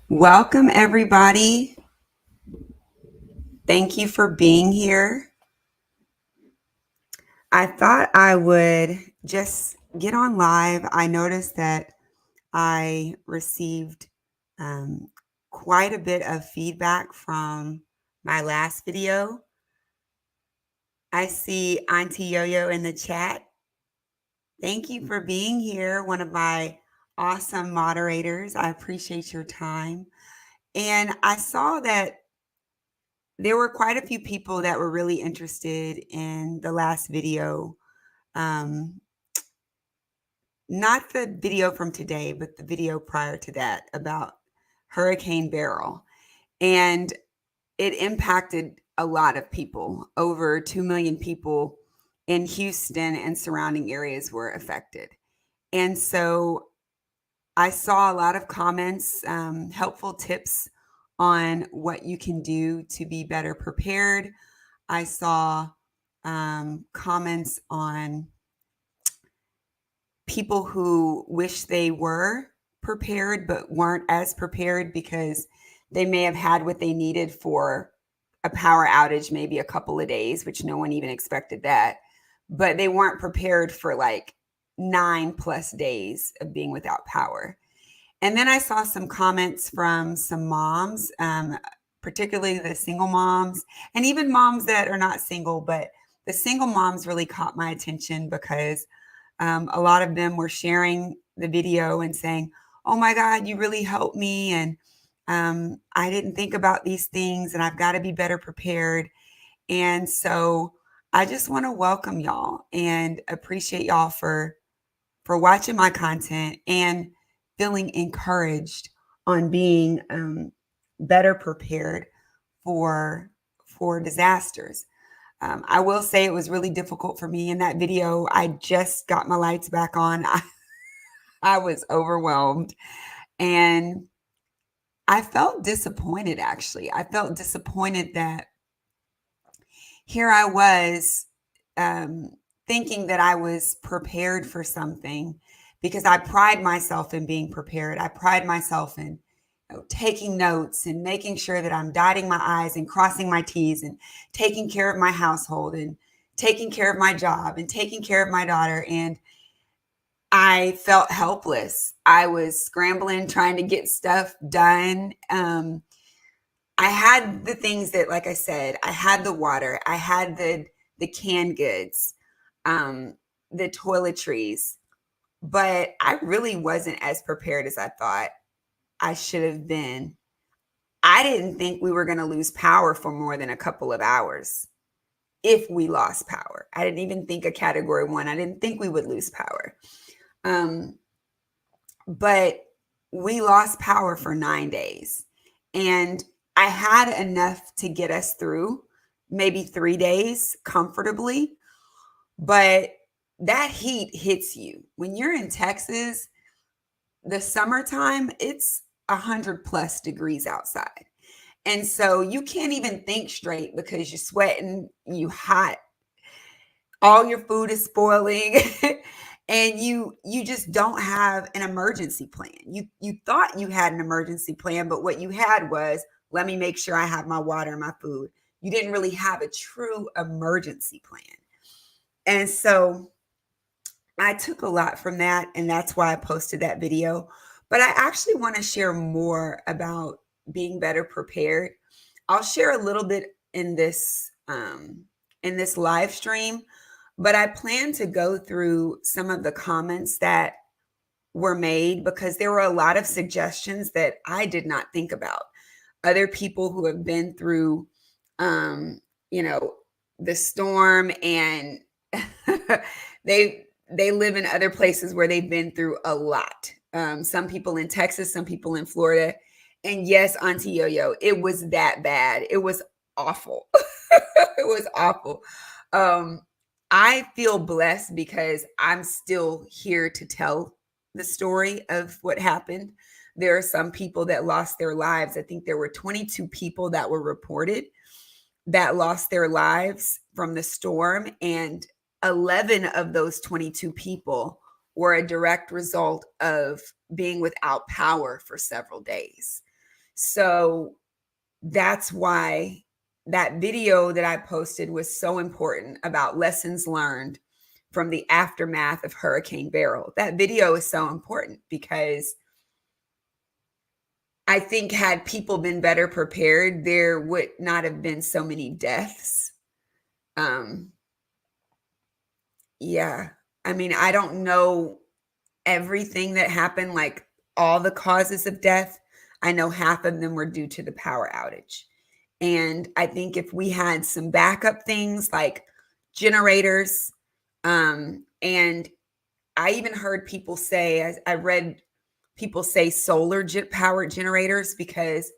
Welcome, everybody. Thank you for being here. I thought I would just get on live. I noticed that I received um, quite a bit of feedback from my last video. I see Auntie Yo-Yo in the chat. Thank you for being here, one of my awesome moderators. I appreciate your time. And I saw that there were quite a few people that were really interested in the last video. Um, Not the video from today, but the video prior to that about Hurricane Beryl. And it impacted a lot of people. Over 2 million people in Houston and surrounding areas were affected. And so I saw a lot of comments, helpful tips on what you can do to be better prepared. I saw comments on people who wish they were prepared but weren't as prepared because they may have had what they needed for a power outage, maybe a couple of days, which no one even expected that. But they weren't prepared for like 9+ days of being without power. And then I saw some comments from some moms, particularly the single moms, and even moms that are not single, but the single moms really caught my attention because a lot of them were sharing the video and saying, "Oh my God, you really helped me. And I didn't think about these things and I've got to be better prepared." And so I just want to welcome y'all and appreciate y'all for watching my content and feeling encouraged on being better prepared for disasters. I will say it was really difficult for me in that video. I just got my lights back on. I was overwhelmed and I felt disappointed, actually. I felt disappointed that here I was thinking that I was prepared for something because I pride myself in being prepared. I pride myself in taking notes and making sure that I'm dotting my I's and crossing my T's and taking care of my household and taking care of my job and taking care of my daughter. And I felt helpless. I was scrambling, trying to get stuff done. I had the things that, like I said, I had the water, I had the canned goods, the toiletries, but I really wasn't as prepared as I thought I should have been. I didn't think we were going to lose power for more than a couple of hours if we lost power. I didn't even think a category 1. I didn't think we would lose power. But we lost power for 9 days. And I had enough to get us through maybe 3 days comfortably. But that heat hits you. When you're in Texas, the summertime, it's 100+ degrees outside. And so you can't even think straight because you're sweating, you hot, all your food is spoiling. And you just don't have an emergency plan. You thought you had an emergency plan, but what you had was, let me make sure I have my water and my food. You didn't really have a true emergency plan. And so I took a lot from that, and that's why I posted that video. But I actually want to share more about being better prepared. I'll share a little bit in this live stream, but I plan to go through some of the comments that were made because there were a lot of suggestions that I did not think about. Other people who have been through, the storm, and they live in other places where they've been through a lot. Some people in Texas, some people in Florida. And yes, Auntie Yo-Yo, it was that bad. It was awful. It was awful. I feel blessed because I'm still here to tell the story of what happened. There are some people that lost their lives. I think there were 22 people that were reported that lost their lives from the storm, and 11 of those 22 people were a direct result of being without power for several days. So that's why that video that I posted was so important about lessons learned from the aftermath of Hurricane Beryl. That video is so important because I think had people been better prepared, there would not have been so many deaths. Yeah. I mean, I don't know everything that happened, like all the causes of death. I know half of them were due to the power outage. And I think if we had some backup things like generators, and I even heard people say, I read people say solar power generators, because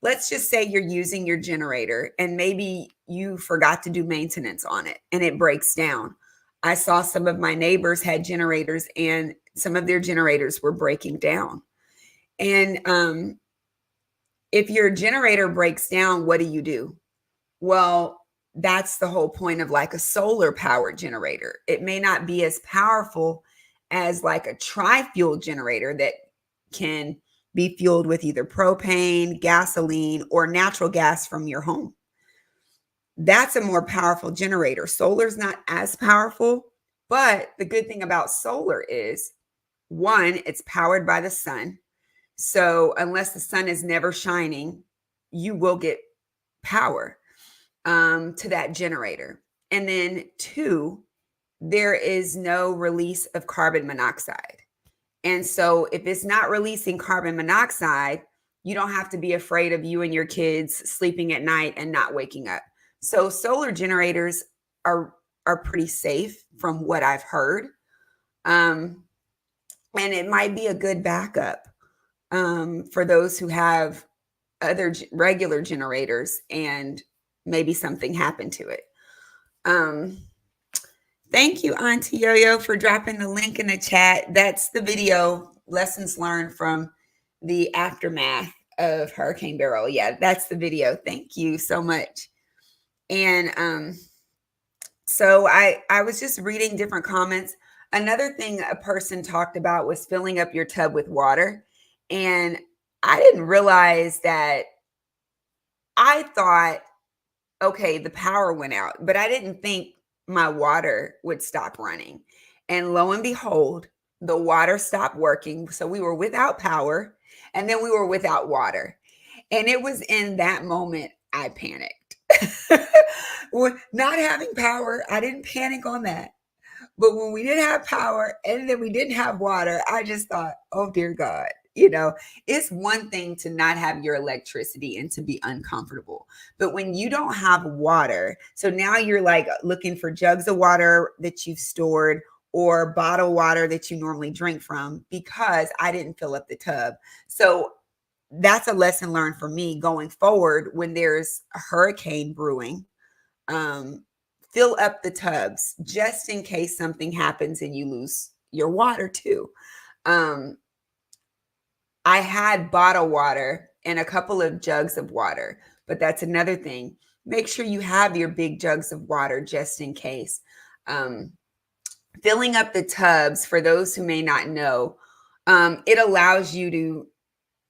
let's just say you're using your generator and maybe you forgot to do maintenance on it and it breaks down. I saw some of my neighbors had generators and some of their generators were breaking down. And if your generator breaks down, what do? Well, that's the whole point of like a solar powered generator. It may not be as powerful as like a tri-fuel generator that can be fueled with either propane, gasoline, or natural gas from your home. That's a more powerful generator. Solar's not as powerful, but the good thing about solar is, one, it's powered by the sun. So unless the sun is never shining, you will get power to that generator. And then two, there is no release of carbon monoxide. And so if it's not releasing carbon monoxide, you don't have to be afraid of you and your kids sleeping at night and not waking up. So solar generators are pretty safe from what I've heard. And it might be a good backup for those who have other regular generators and maybe something happened to it. Thank you, Auntie Yo-Yo, for dropping the link in the chat. That's the video, lessons learned from the aftermath of Hurricane Beryl. Yeah, that's the video. Thank you so much. And so I was just reading different comments. Another thing a person talked about was filling up your tub with water. And I didn't realize that. I thought, okay, the power went out, but I didn't think my water would stop running. And lo and behold, the water stopped working. So we were without power and then we were without water. And it was in that moment I panicked. Not having power, I didn't panic on that. But when we didn't have power and then we didn't have water, I just thought, oh, dear God. You know, it's one thing to not have your electricity and to be uncomfortable. But when you don't have water, so now you're like looking for jugs of water that you've stored or bottled water that you normally drink from, because I didn't fill up the tub. So that's a lesson learned for me going forward. When there's a hurricane brewing, fill up the tubs just in case something happens and you lose your water too. I had bottled water and a couple of jugs of water, but that's another thing. Make sure you have your big jugs of water just in case. Filling up the tubs, for those who may not know, it allows you to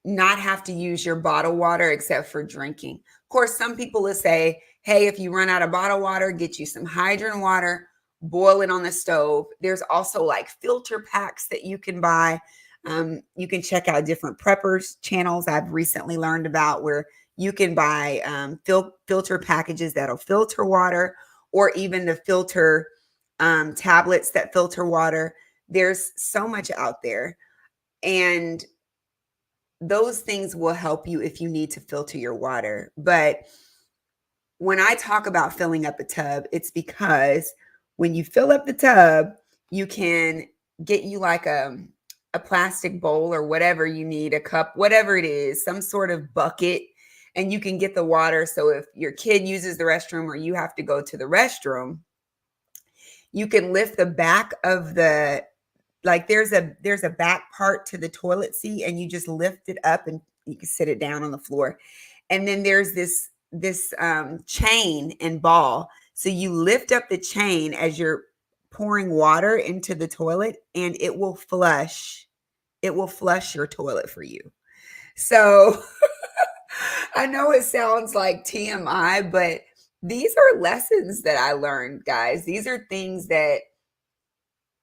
not have to use your bottled water except for drinking. Of course, some people will say, hey, if you run out of bottled water, get you some hydrant water, boil it on the stove. There's also like filter packs that you can buy. You can check out different preppers channels I've recently learned about, where you can buy filter packages that'll filter water, or even the filter tablets that filter water. There's so much out there. And those things will help you if you need to filter your water. But when I talk about filling up a tub, it's because when you fill up the tub, you can get you like a plastic bowl or whatever you need, a cup, whatever it is, some sort of bucket, and you can get the water. So if your kid uses the restroom or you have to go to the restroom, you can lift the back of the, like there's a back part to the toilet seat, and you just lift it up and you can sit it down on the floor. And then there's this chain and ball. So you lift up the chain as you're pouring water into the toilet, and it will flush your toilet for you. So I know it sounds like TMI, but these are lessons that I learned, guys. These are things that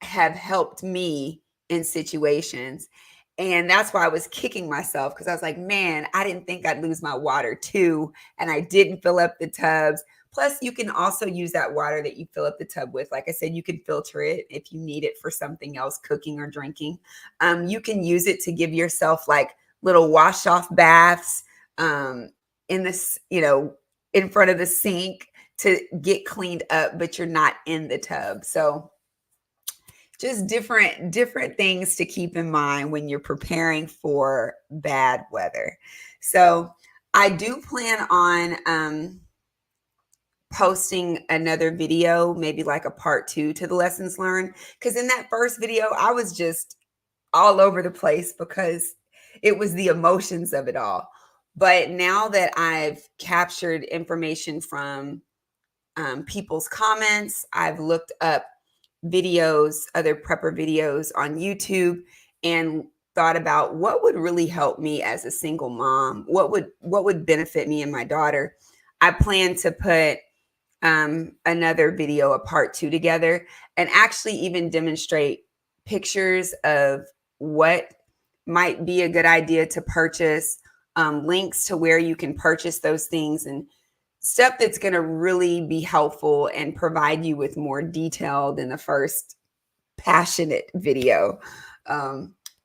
have helped me in situations. And that's why I was kicking myself because I was like, man, I didn't think I'd lose my water too. And I didn't fill up the tubs. Plus, you can also use that water that you fill up the tub with. Like I said, you can filter it if you need it for something else, cooking or drinking. You can use it to give yourself like little wash off baths in this, in front of the sink to get cleaned up, but you're not in the tub. So just different things to keep in mind when you're preparing for bad weather. So I do plan on posting another video, maybe like a part 2 to the lessons learned, because in that first video I was just all over the place because it was the emotions of it all. But now that I've captured information from people's comments, I've looked up videos, other prepper videos on YouTube, and thought about what would really help me as a single mom, what would benefit me and my daughter. I plan to put another video, a part 2 together, and actually even demonstrate pictures of what might be a good idea to purchase, links to where you can purchase those things, and stuff that's going to really be helpful and provide you with more detail than the first passionate video.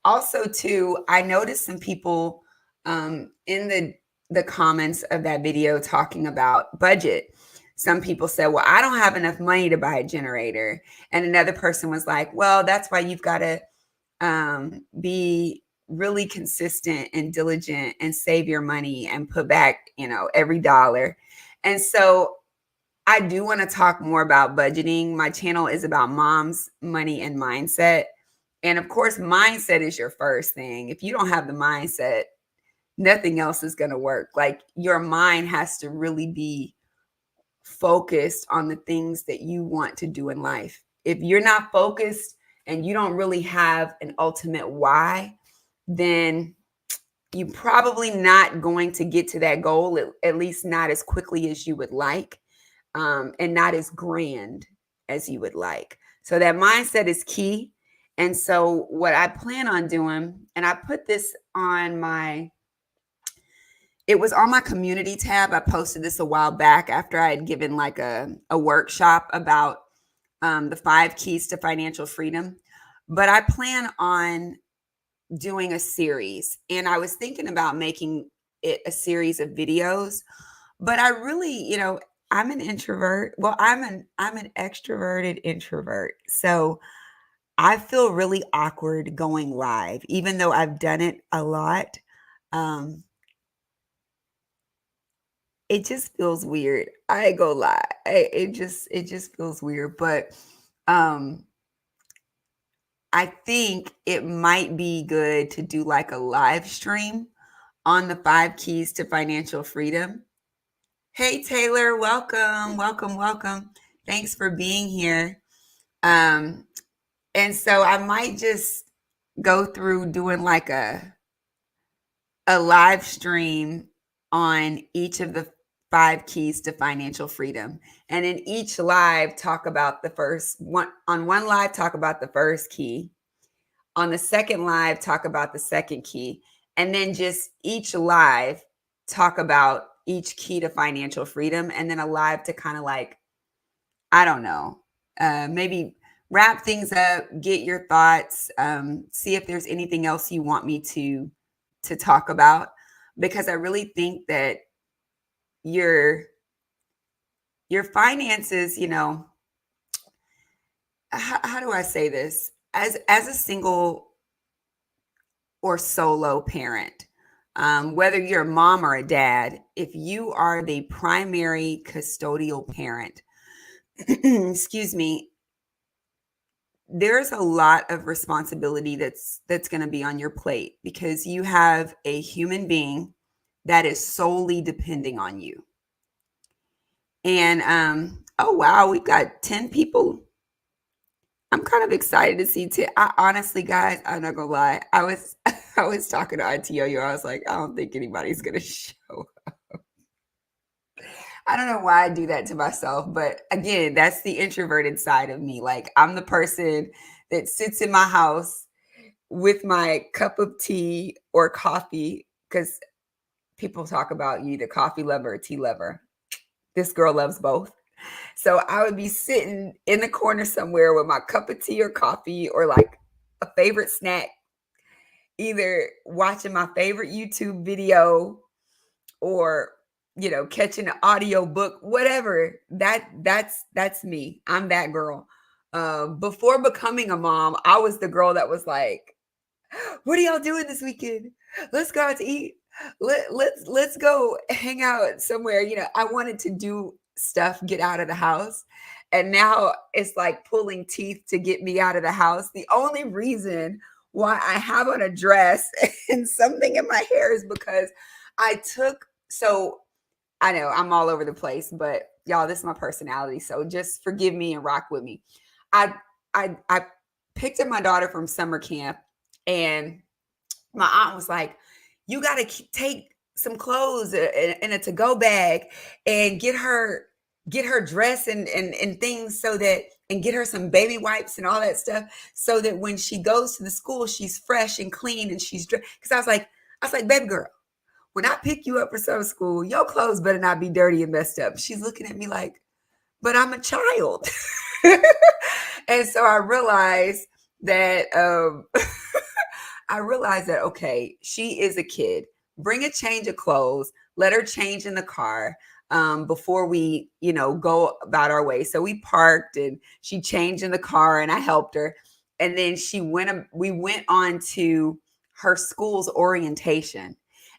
Also, too, I noticed some people in the comments of that video talking about budget. Some people said, well, I don't have enough money to buy a generator. And another person was like, well, that's why you've got to be really consistent and diligent and save your money and put back, every dollar. And so I do want to talk more about budgeting. My channel is about mom's money and mindset. And of course, mindset is your first thing. If you don't have the mindset, nothing else is going to work. Like, your mind has to really be focused on the things that you want to do in life. If you're not focused and you don't really have an ultimate why, then you're probably not going to get to that goal, at least not as quickly as you would like, and not as grand as you would like. So that mindset is key. And so what I plan on doing, and I put this on it was on my community tab. I posted this a while back after I had given like a workshop about the 5 keys to financial freedom. But I plan on doing a series, and I was thinking about making it a series of videos, but I really, I'm an introvert. Well, I'm an extroverted introvert. So I feel really awkward going live, even though I've done it a lot. It just feels weird. I ain't gonna lie. It just feels weird, but I think it might be good to do like a live stream on the 5 keys to financial freedom. Hey, Taylor, welcome, welcome, welcome. Thanks for being here. And so I might just go through doing like a live stream on each of the 5 keys to financial freedom. And in each live, talk about the first one. On one live, talk about the first key. On the second live, talk about the second key. And then just each live, talk about each key to financial freedom. And then a live to kind of like, I don't know, maybe wrap things up, get your thoughts, see if there's anything else you want me to talk about. Because I really think that your finances, how do I say this? As a single or solo parent, whether you're a mom or a dad, if you are the primary custodial parent, excuse me, there's a lot of responsibility that's going to be on your plate because you have a human being that is solely depending on you. And oh wow, we've got 10 people. I'm kind of excited to see. I honestly, guys, I'm not gonna lie. I was talking to Auntie Yo-Yo. I was like, I don't think anybody's gonna show up. I don't know why I do that to myself, but again, that's the introverted side of me. Like I'm the person that sits in my house with my cup of tea or coffee because people talk about you either coffee lover or tea lover. This girl loves both. So I would be sitting in the corner somewhere with my cup of tea or coffee or like a favorite snack, either watching my favorite YouTube video or catching an audio book, whatever. That's me. I'm that girl. Before becoming a mom, I was the girl that was like, what are y'all doing this weekend? Let's go out to eat. Let's go hang out somewhere. I wanted to do stuff, get out of the house. And now it's like pulling teeth to get me out of the house. The only reason why I have on a dress and something in my hair is because so I know I'm all over the place, but y'all, this is my personality. So just forgive me and rock with me. I I picked up my daughter from summer camp, and my aunt was like, you got to take some clothes in a to-go bag and get her dress and things so that, and get her some baby wipes and all that stuff so that when she goes to the school, she's fresh and clean and she's dressed. Because I was like, baby girl, when I pick you up for summer school, your clothes better not be dirty and messed up. She's looking at me like, but I'm a child. And so I realized that okay, she is a kid. Bring a change of clothes. Let her change in the car before we, go about our way. So we parked and she changed in the car and I helped her. And then we went on to her school's orientation.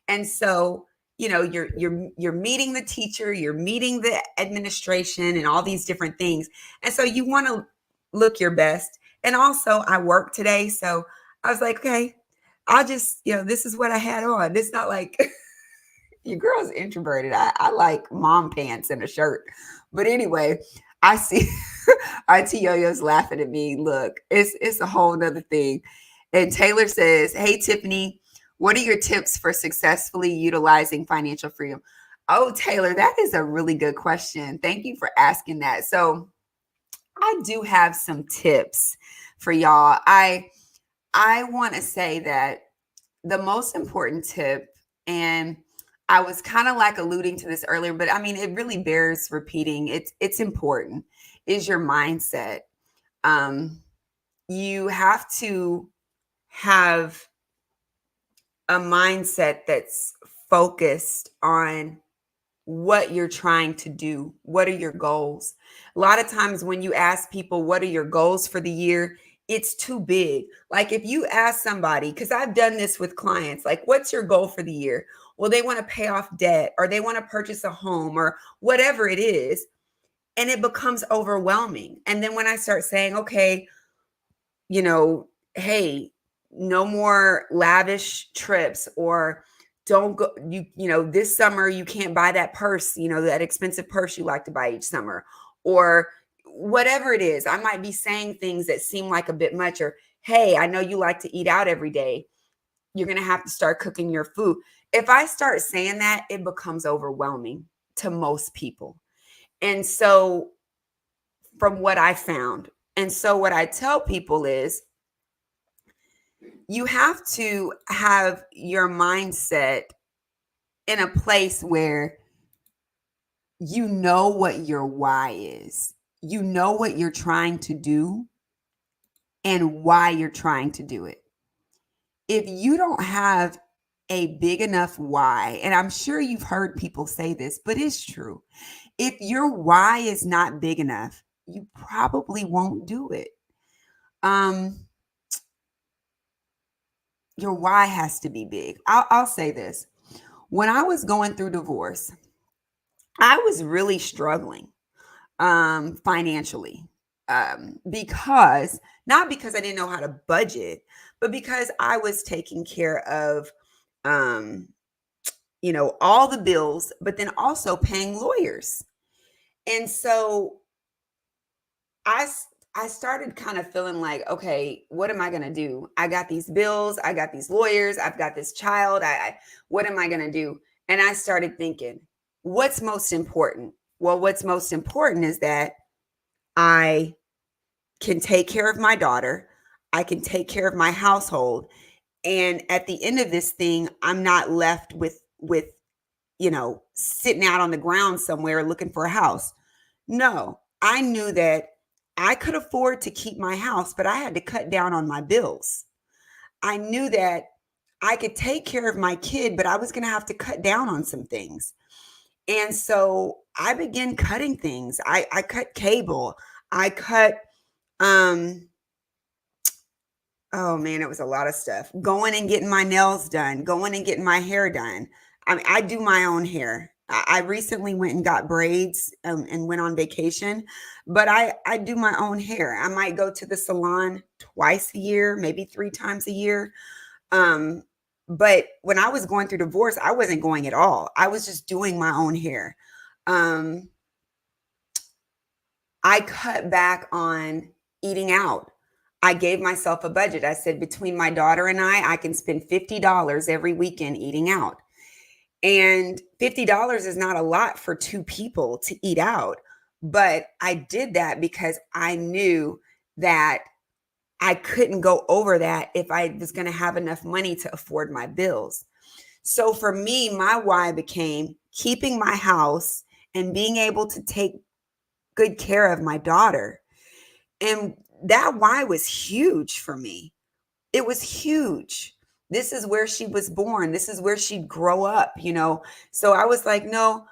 And so, you're meeting the teacher, you're meeting the administration and all these different things. And so you want to look your best. And also I work today. So I was like, okay, I'll just, this is what I had on. It's not like your girl's introverted. I like mom pants and a shirt. But anyway, I see Auntie Yo-Yo's laughing at me. Look, it's a whole nother thing. And Taylor says, hey, Tiffany, what are your tips for successfully utilizing financial freedom? Oh, Taylor, that is a really good question. Thank you for asking that. So I do have some tips for y'all. I want to say that the most important tip, and I was kind of like alluding to this earlier, but I mean, it really bears repeating. It's important, is your mindset. You have to have a mindset that's focused on what you're trying to do. What are your goals? A lot of times when you ask people, what are your goals for the year? It's too big. Like if you ask somebody, because I've done this with clients, like, what's your goal for the year? Well, they want to pay off debt or they want to purchase a home or whatever it is. And it becomes overwhelming. And then when I start saying, okay, hey, no more lavish trips, or don't go, this summer you can't buy that purse, that expensive purse you like to buy each summer, or whatever it is. I might be saying things that seem like a bit much, or, hey, I know you like to eat out every day. You're going to have to start cooking your food. If I start saying that, it becomes overwhelming to most people. And so from what I found, and so what I tell people is, you have to have your mindset in a place where you know what your why is. You know what you're trying to do and why you're trying to do it. If you don't have a big enough why, and I'm sure you've heard people say this, but it's true. If your why is not big enough, you probably won't do it. Your why has to be big. I'll say this. When I was going through divorce, I was really struggling financially, because not because I didn't know how to budget, but because I was taking care of all the bills, but then also paying lawyers. And so I started kind of feeling like, okay, what am I going to do? I got these bills, I got these lawyers, I've got this child. What am I going to do? And I started thinking, what's most important? Well, what's most important is that I can take care of my daughter. I can take care of my household. And at the end of this thing, I'm not left with sitting out on the ground somewhere looking for a house. No, I knew that I could afford to keep my house, but I had to cut down on my bills. I knew that I could take care of my kid, but I was going to have to cut down on some things. And so I began cutting things. I cut cable. I cut, um, oh man, it was a lot of stuff. Going and getting my nails done, going and getting my hair done. I mean, I do my own hair. I recently went and got braids and went on vacation, but I do my own hair. I might go to the salon twice a year, maybe 3 times a year. Um, but when I was going through divorce, I wasn't going at all. I was just doing my own hair. Um, I cut back on eating out. I gave myself a budget. I said, between my daughter and I can spend $50 every weekend eating out. And $50 is not a lot for 2 people to eat out. But I did that because I knew that I couldn't go over that if I was going to have enough money to afford my bills. So for me, my why became keeping my house and being able to take good care of my daughter. And that why was huge for me. It was huge. This is where she was born. This is where she'd grow up, So I was like, no,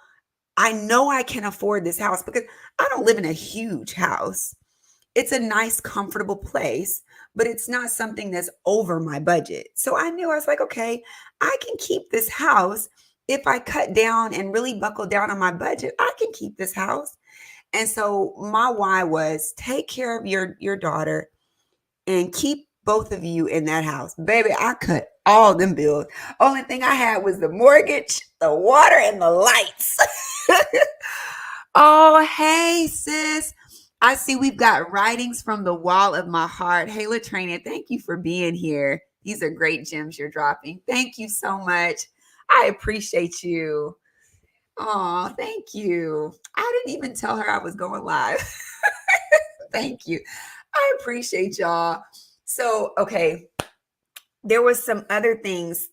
I know I can afford this house because I don't live in a huge house. It's a nice, comfortable place, but it's not something that's over my budget. So I knew, I was like, okay, I can keep this house. If I cut down and really buckle down on my budget, I can keep this house. And so my why was take care of your daughter and keep both of you in that house. Baby, I cut all them bills. Only thing I had was the mortgage, the water, and the lights. Oh, hey, sis. I see we've got writings from the wall of my heart. Hey, Latrina, thank you for being here. These are great gems you're dropping. Thank you so much. I appreciate you. Oh, thank you. I didn't even tell her I was going live. Thank you. I appreciate y'all. So, okay, there was some other things,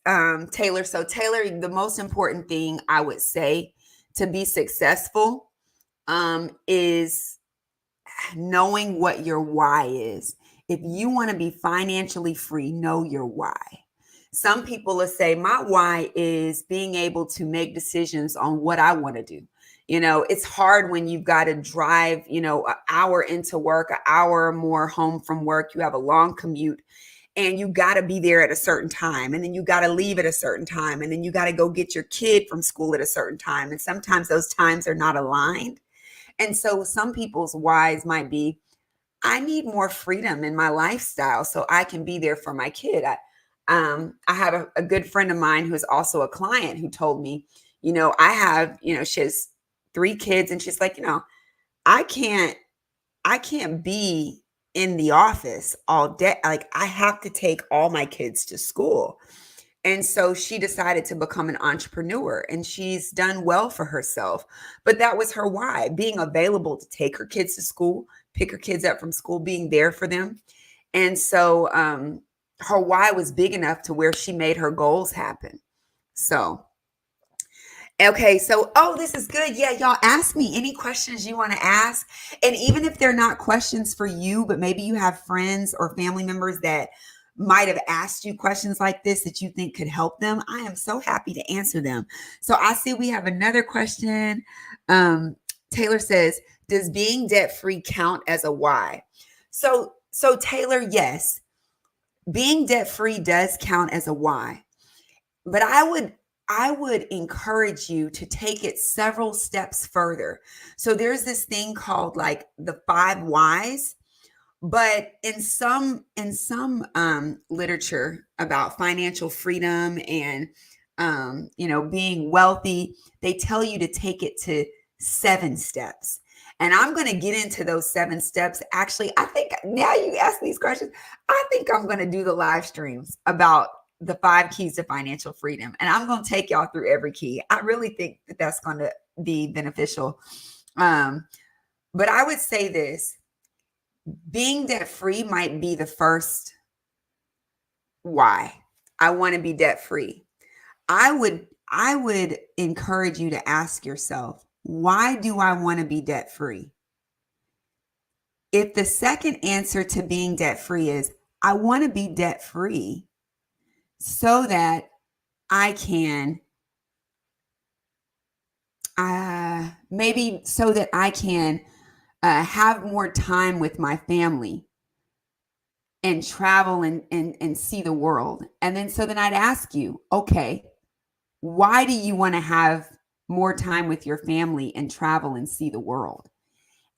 Taylor. So, Taylor, the most important thing I would say to be successful is knowing what your why is. If you want to be financially free, know your why. Some people will say, my why is being able to make decisions on what I want to do. It's hard when you've got to drive, an hour into work, an hour or more home from work. You have a long commute and you got to be there at a certain time. And then you got to leave at a certain time. And then you got to go get your kid from school at a certain time. And sometimes those times are not aligned. And so some people's whys might be, I need more freedom in my lifestyle so I can be there for my kid. I have a good friend of mine who is also a client who told me, I have, she has 3 kids and she's like, I can't be in the office all day. Like I have to take all my kids to school. And so she decided to become an entrepreneur and she's done well for herself. But that was her why, being available to take her kids to school, pick her kids up from school, being there for them. And so her why was big enough to where she made her goals happen. So, okay. So, this is good. Yeah, y'all ask me any questions you want to ask. And even if they're not questions for you, but maybe you have friends or family members that might have asked you questions like this that you think could help them, I am so happy to answer them. So I see we have another question. Taylor says, does being debt-free count as a why? So Taylor, yes, being debt-free does count as a why, but I would encourage you to take it several steps further. So there's this thing called like the 5 whys. But in some literature about financial freedom and being wealthy, they tell you to take it to 7 steps. And I'm going to get into those 7 steps. Actually, I think now you ask these questions, I think I'm going to do the live streams about the 5 keys to financial freedom. And I'm going to take y'all through every key. I really think that that's going to be beneficial. But I would say this, being debt free might be the first why. I want to be debt free. I would encourage you to ask yourself, why do I want to be debt free? If the second answer to being debt free is, I want to be debt free so that I can, maybe so that I can have more time with my family and travel and see the world. And then so then I'd ask you, okay, why do you want to have more time with your family and travel and see the world?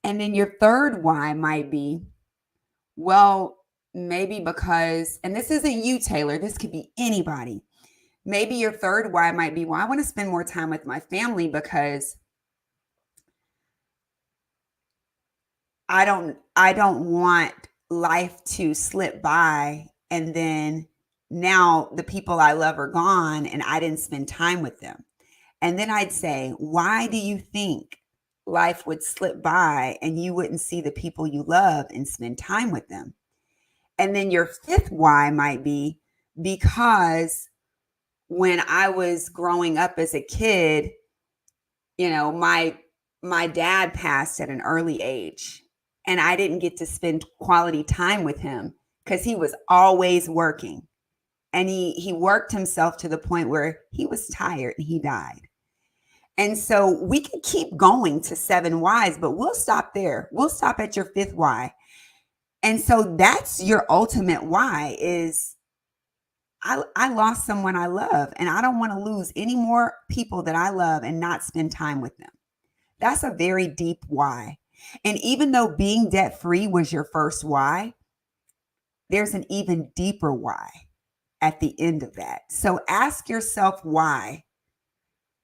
And then your third why might be, well, maybe because, and this isn't you, Taylor, this could be anybody. Maybe your third why might be, well, I want to spend more time with my family because I don't want life to slip by and then now the people I love are gone and I didn't spend time with them. And then I'd say, why do you think life would slip by and you wouldn't see the people you love and spend time with them? And then your fifth why might be, because when I was growing up as a kid, my dad passed at an early age and I didn't get to spend quality time with him because he was always working. And he worked himself to the point where he was tired and he died. And so we can keep going to 7 whys, but we'll stop there. We'll stop at your 5th why. And so that's your ultimate why is I lost someone I love and I don't want to lose any more people that I love and not spend time with them. That's a very deep why. And even though being debt free was your first why, there's an even deeper why at the end of that. So ask yourself why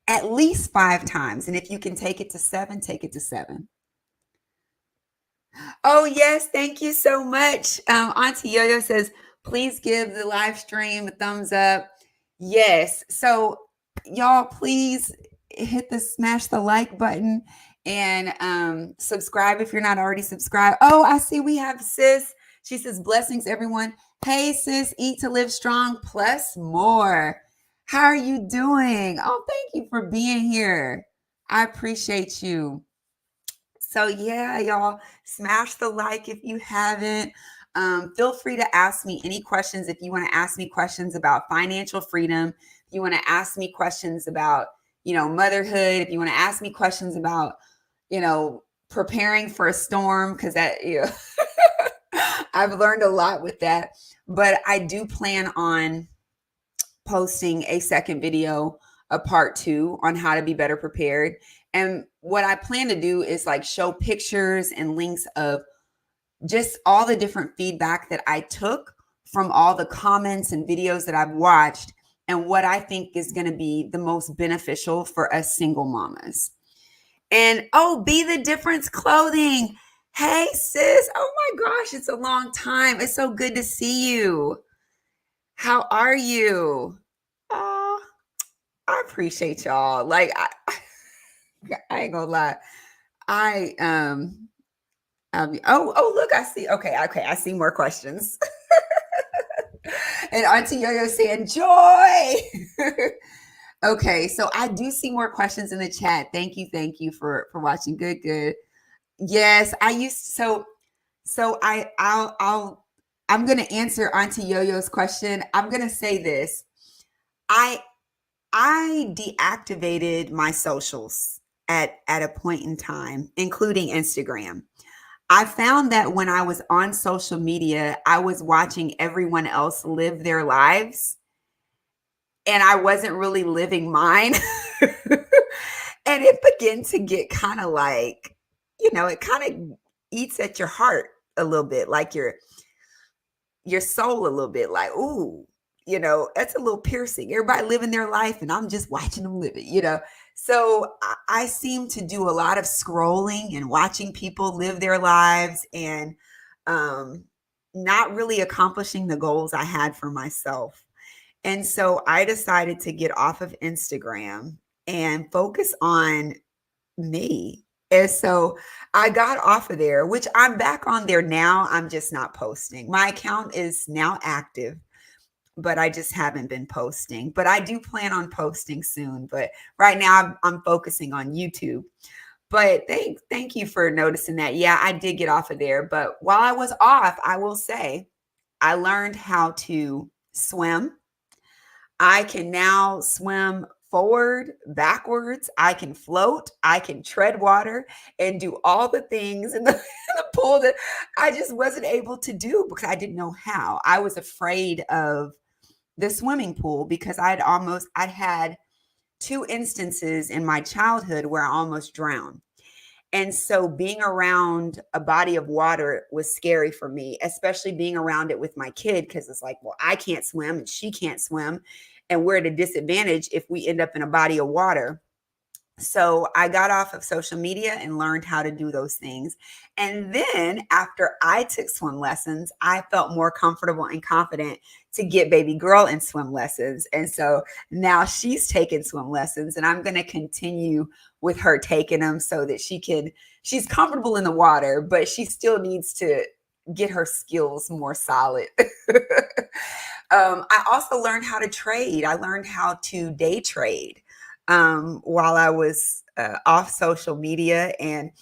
at least 5 times. And if you can take it to 7, take it to 7. Oh, yes. Thank you so much. Auntie Yo-Yo says, please give the live stream a thumbs up. Yes. So y'all, please smash the like button and subscribe if you're not already subscribed. Oh, I see we have sis. She says, blessings, everyone. Hey, sis, eat to live strong plus more. How are you doing? Oh, thank you for being here. I appreciate you. So yeah, y'all, smash the like if you haven't. Feel free to ask me any questions. If you want to ask me questions about financial freedom, if you want to ask me questions about, motherhood, if you want to ask me questions about, preparing for a storm, because that, I've learned a lot with that. But I do plan on posting a second video, a part 2 on how to be better prepared. And what I plan to do is show pictures and links of just all the different feedback that I took from all the comments and videos that I've watched and what I think is going to be the most beneficial for us single mamas. And Be the Difference Clothing. Hey, sis. Oh my gosh, it's a long time. It's so good to see you. How are you? Oh, I appreciate y'all. I ain't gonna lie. Look, I see. Okay. I see more questions. And Auntie Yo-Yo saying joy. Okay, so I do see more questions in the chat. Thank you for watching. Good. Yes, I used so I'm gonna answer Auntie Yo-Yo's question. I'm gonna say this. I deactivated my socials at a point in time, including Instagram. I found that when I was on social media, I was watching everyone else live their lives and I wasn't really living mine. And it began to get kind of it kind of eats at your heart a little bit, like your soul a little bit, ooh, that's a little piercing. Everybody living their life and I'm just watching them live it, So I seem to do a lot of scrolling and watching people live their lives and not really accomplishing the goals I had for myself. And so I decided to get off of Instagram and focus on me. And so I got off of there, which I'm back on there now. I'm just not posting. My account is now active, but I just haven't been posting. But I do plan on posting soon. But right now I'm focusing on YouTube. But thank you for noticing that. Yeah, I did get off of there. But while I was off, I will say I learned how to swim. I can now swim forward, backwards. I can float. I can tread water and do all the things in in the pool that I just wasn't able to do because I didn't know how. I was afraid of the swimming pool because I'd had two instances in my childhood where I almost drowned. And so being around a body of water was scary for me, especially being around it with my kid, because it's like, well, I can't swim and she can't swim. And we're at a disadvantage if we end up in a body of water. So I got off of social media and learned how to do those things. And then after I took swim lessons, I felt more comfortable and confident to get baby girl in swim lessons. And so now she's taking swim lessons and I'm going to continue with her taking them so that she's comfortable in the water, but she still needs to get her skills more solid. I also learned how to trade. I learned how to day trade while I was off social media and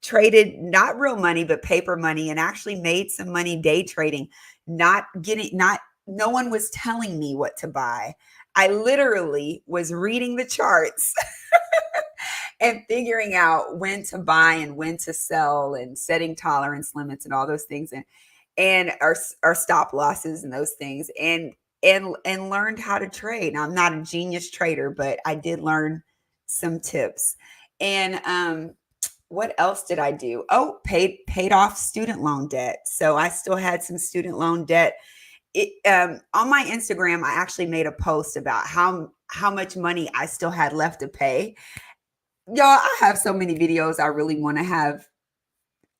traded not real money, but paper money, and actually made some money day trading. No one was telling me what to buy. I literally was reading the charts and figuring out when to buy and when to sell and setting tolerance limits and all those things and our stop losses and those things and learned how to trade. Now, I'm not a genius trader, but I did learn some tips. And what else did I do? Oh, paid off student loan debt. So I still had some student loan debt. On my Instagram, I actually made a post about how much money I still had left to pay. Y'all, I have so many videos I really want to have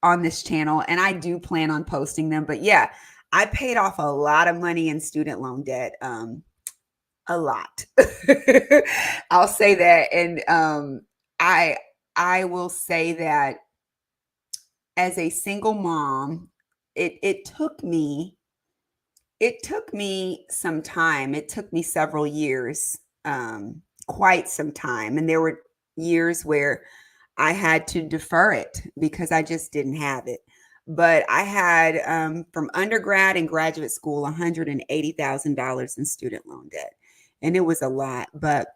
on this channel, and I do plan on posting them. But yeah, I paid off a lot of money in student loan debt. A lot. I'll say that. And I will say that as a single mom, it took me some time. It took me several years, quite some time. And there were years where I had to defer it because I just didn't have it. But I had from undergrad and graduate school $180,000 in student loan debt. And it was a lot, but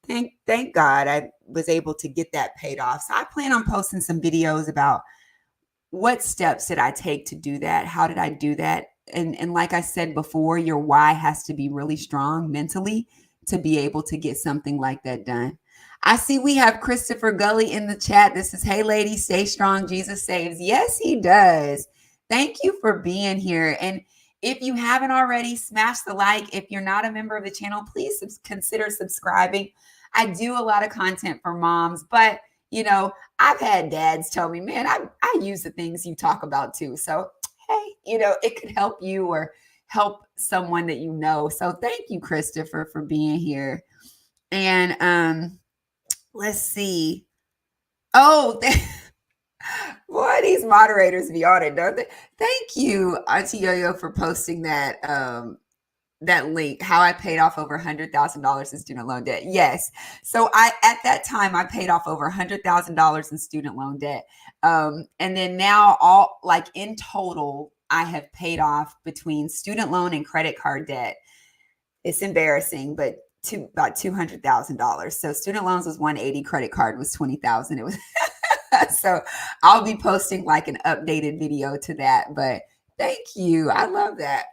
thank God I was able to get that paid off. So I plan on posting some videos about what steps did I take to do that? How did I do that? And like I said before, your why has to be really strong mentally to be able to get something like that done. I see we have Christopher Gully in the chat. This is, hey ladies, stay strong. Jesus saves. Yes, he does. Thank you for being here. And if you haven't already, smash the like. If you're not a member of the channel, please consider subscribing. I do a lot of content for moms, but you know, I've had dads tell me, man, I use the things you talk about too. So, hey, you know, it could help you or help someone that you know. So thank you, Christopher, for being here. And let's see. Oh, boy, these moderators be on it, don't they? Thank you, Auntie Yo-Yo, for posting that that link, how I paid off over $100,000 in student loan debt. Yes. So at that time, I paid off over $100,000 in student loan debt. And then now all like in total, I have paid off between student loan and credit card debt. It's embarrassing, but about $200,000. So student loans was 180, credit card was 20,000. It was so I'll be posting like an updated video to that, but thank you. I love that.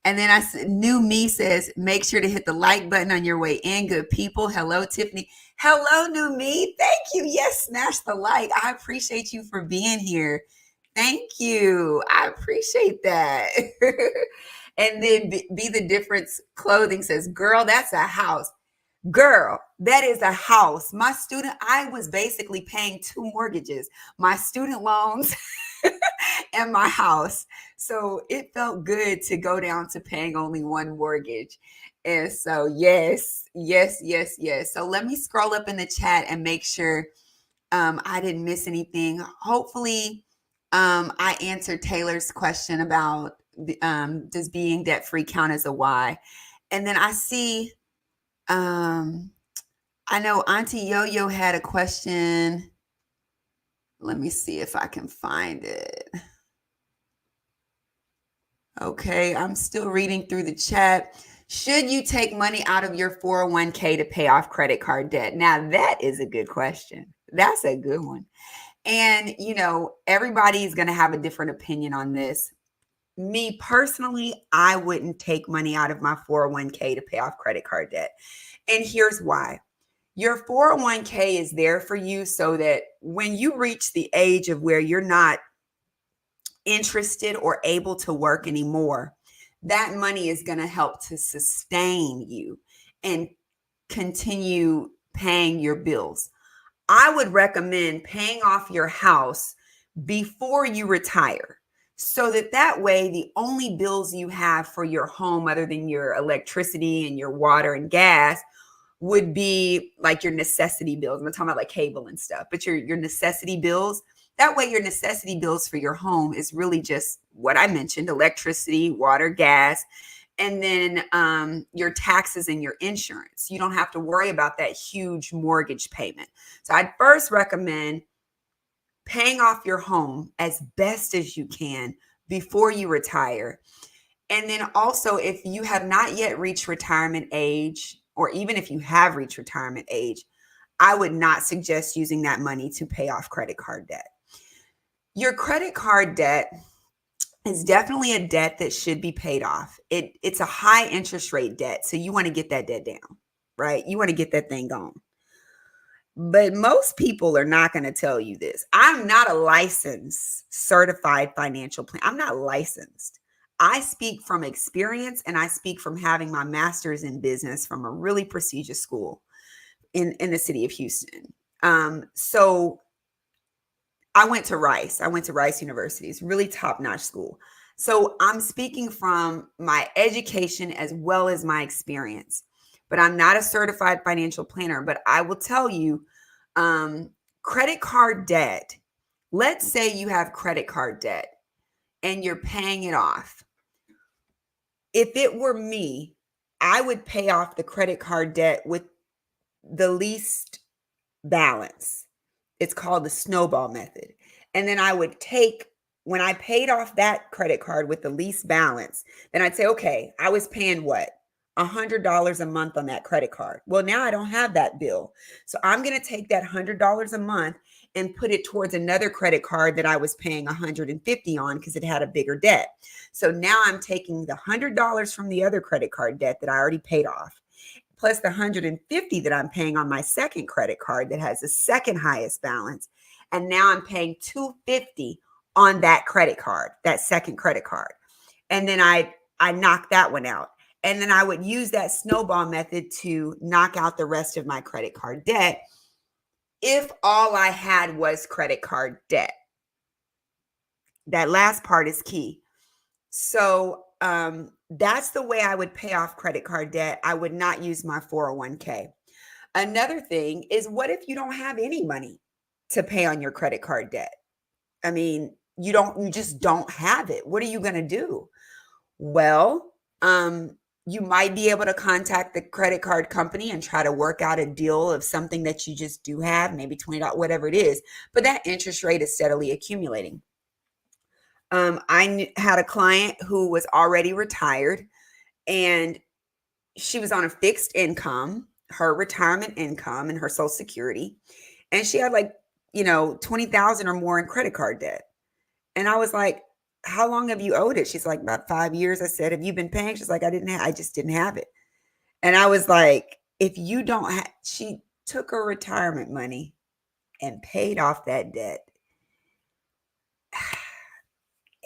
And then New Me says, make sure to hit the like button on your way in, good people. Hello, Tiffany. Hello, New Me. Thank you. Yes, smash the like. I appreciate you for being here. Thank you. I appreciate that. And then Be the Difference Clothing says, girl, that's a house. Girl, that is a house. I was basically paying two mortgages, my student loans and my house. So it felt good to go down to paying only one mortgage. And so, yes, yes, yes, yes. So let me scroll up in the chat and make sure I didn't miss anything. Hopefully, I answered Taylor's question about does being debt free count as a why. And then I see, I know Auntie Yo Yo had a question. Let me see if I can find it. Okay, I'm still reading through the chat. Should you take money out of your 401k to pay off credit card debt? Now, that is a good question. That's a good one. And, everybody's going to have a different opinion on this. Me personally, I wouldn't take money out of my 401k to pay off credit card debt. And here's why. Your 401k is there for you so that when you reach the age of where you're not interested or able to work anymore, that money is going to help to sustain you and continue paying your bills. I would recommend paying off your house before you retire so that way the only bills you have for your home other than your electricity and your water and gas would be like your necessity bills. I'm not talking about like cable and stuff, but your necessity bills. That way your necessity bills for your home is really just what I mentioned: electricity, water, gas, and then your taxes and your insurance. You don't have to worry about that huge mortgage payment. So I'd first recommend paying off your home as best as you can before you retire. And then also, if you have not yet reached retirement age, or even if you have reached retirement age, I would not suggest using that money to pay off credit card debt. Your credit card debt is definitely a debt that should be paid off. It's a high interest rate debt, so you want to get that debt down, right? You want to get that thing gone. But most people are not going to tell you this. I'm not a licensed, certified financial planner. I'm not licensed. I speak from experience, and I speak from having my master's in business from a really prestigious school in the city of Houston. So I went to Rice. I went to Rice University. It's really top-notch school. So I'm speaking from my education as well as my experience. But I'm not a certified financial planner. But I will tell you, credit card debt, let's say you have credit card debt and you're paying it off. If it were me, I would pay off the credit card debt with the least balance. It's called the snowball method. And then I would take, when I paid off that credit card with the least balance, then I'd say, okay, I was paying what? $100 a month on that credit card. Well, now I don't have that bill. So I'm going to take that $100 a month and put it towards another credit card that I was paying $150 on because it had a bigger debt. So now I'm taking the $100 from the other credit card debt that I already paid off, plus the $150 that I'm paying on my second credit card that has the second highest balance. And now I'm paying $250 on that credit card, that second credit card. And then I knock that one out. And then I would use that snowball method to knock out the rest of my credit card debt if all I had was credit card debt. That last part is key. So that's the way I would pay off credit card debt. I would not use my 401k. Another thing is, what if you don't have any money to pay on your credit card debt? I mean, you just don't have it. What are you going to do? Well, you might be able to contact the credit card company and try to work out a deal of something that you just do have, maybe $20, whatever it is. But that interest rate is steadily accumulating. I had a client who was already retired, and she was on a fixed income, her retirement income and her Social Security. And she had like, $20,000 or more in credit card debt. And I was like, how long have you owed it? She's like, about 5 years. I said, have you been paying? She's like, I just didn't have it. And I was like, if you don't have, she took her retirement money and paid off that debt.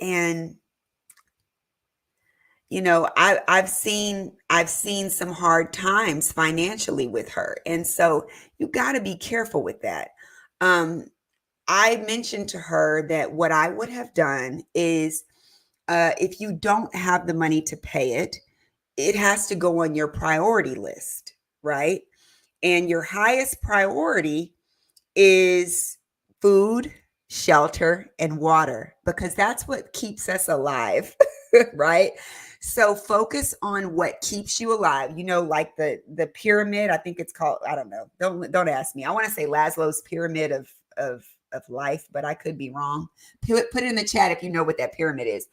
And, I've seen some hard times financially with her. And so you got to be careful with that. I mentioned to her that what I would have done is, if you don't have the money to pay it, it has to go on your priority list, right? And your highest priority is food, shelter, and water, because that's what keeps us alive, right? So focus on what keeps you alive. You know, like the pyramid, I think it's called, I don't know. Don't ask me. I want to say Maslow's pyramid of life, but I could be wrong. Put it in the chat if you know what that pyramid is.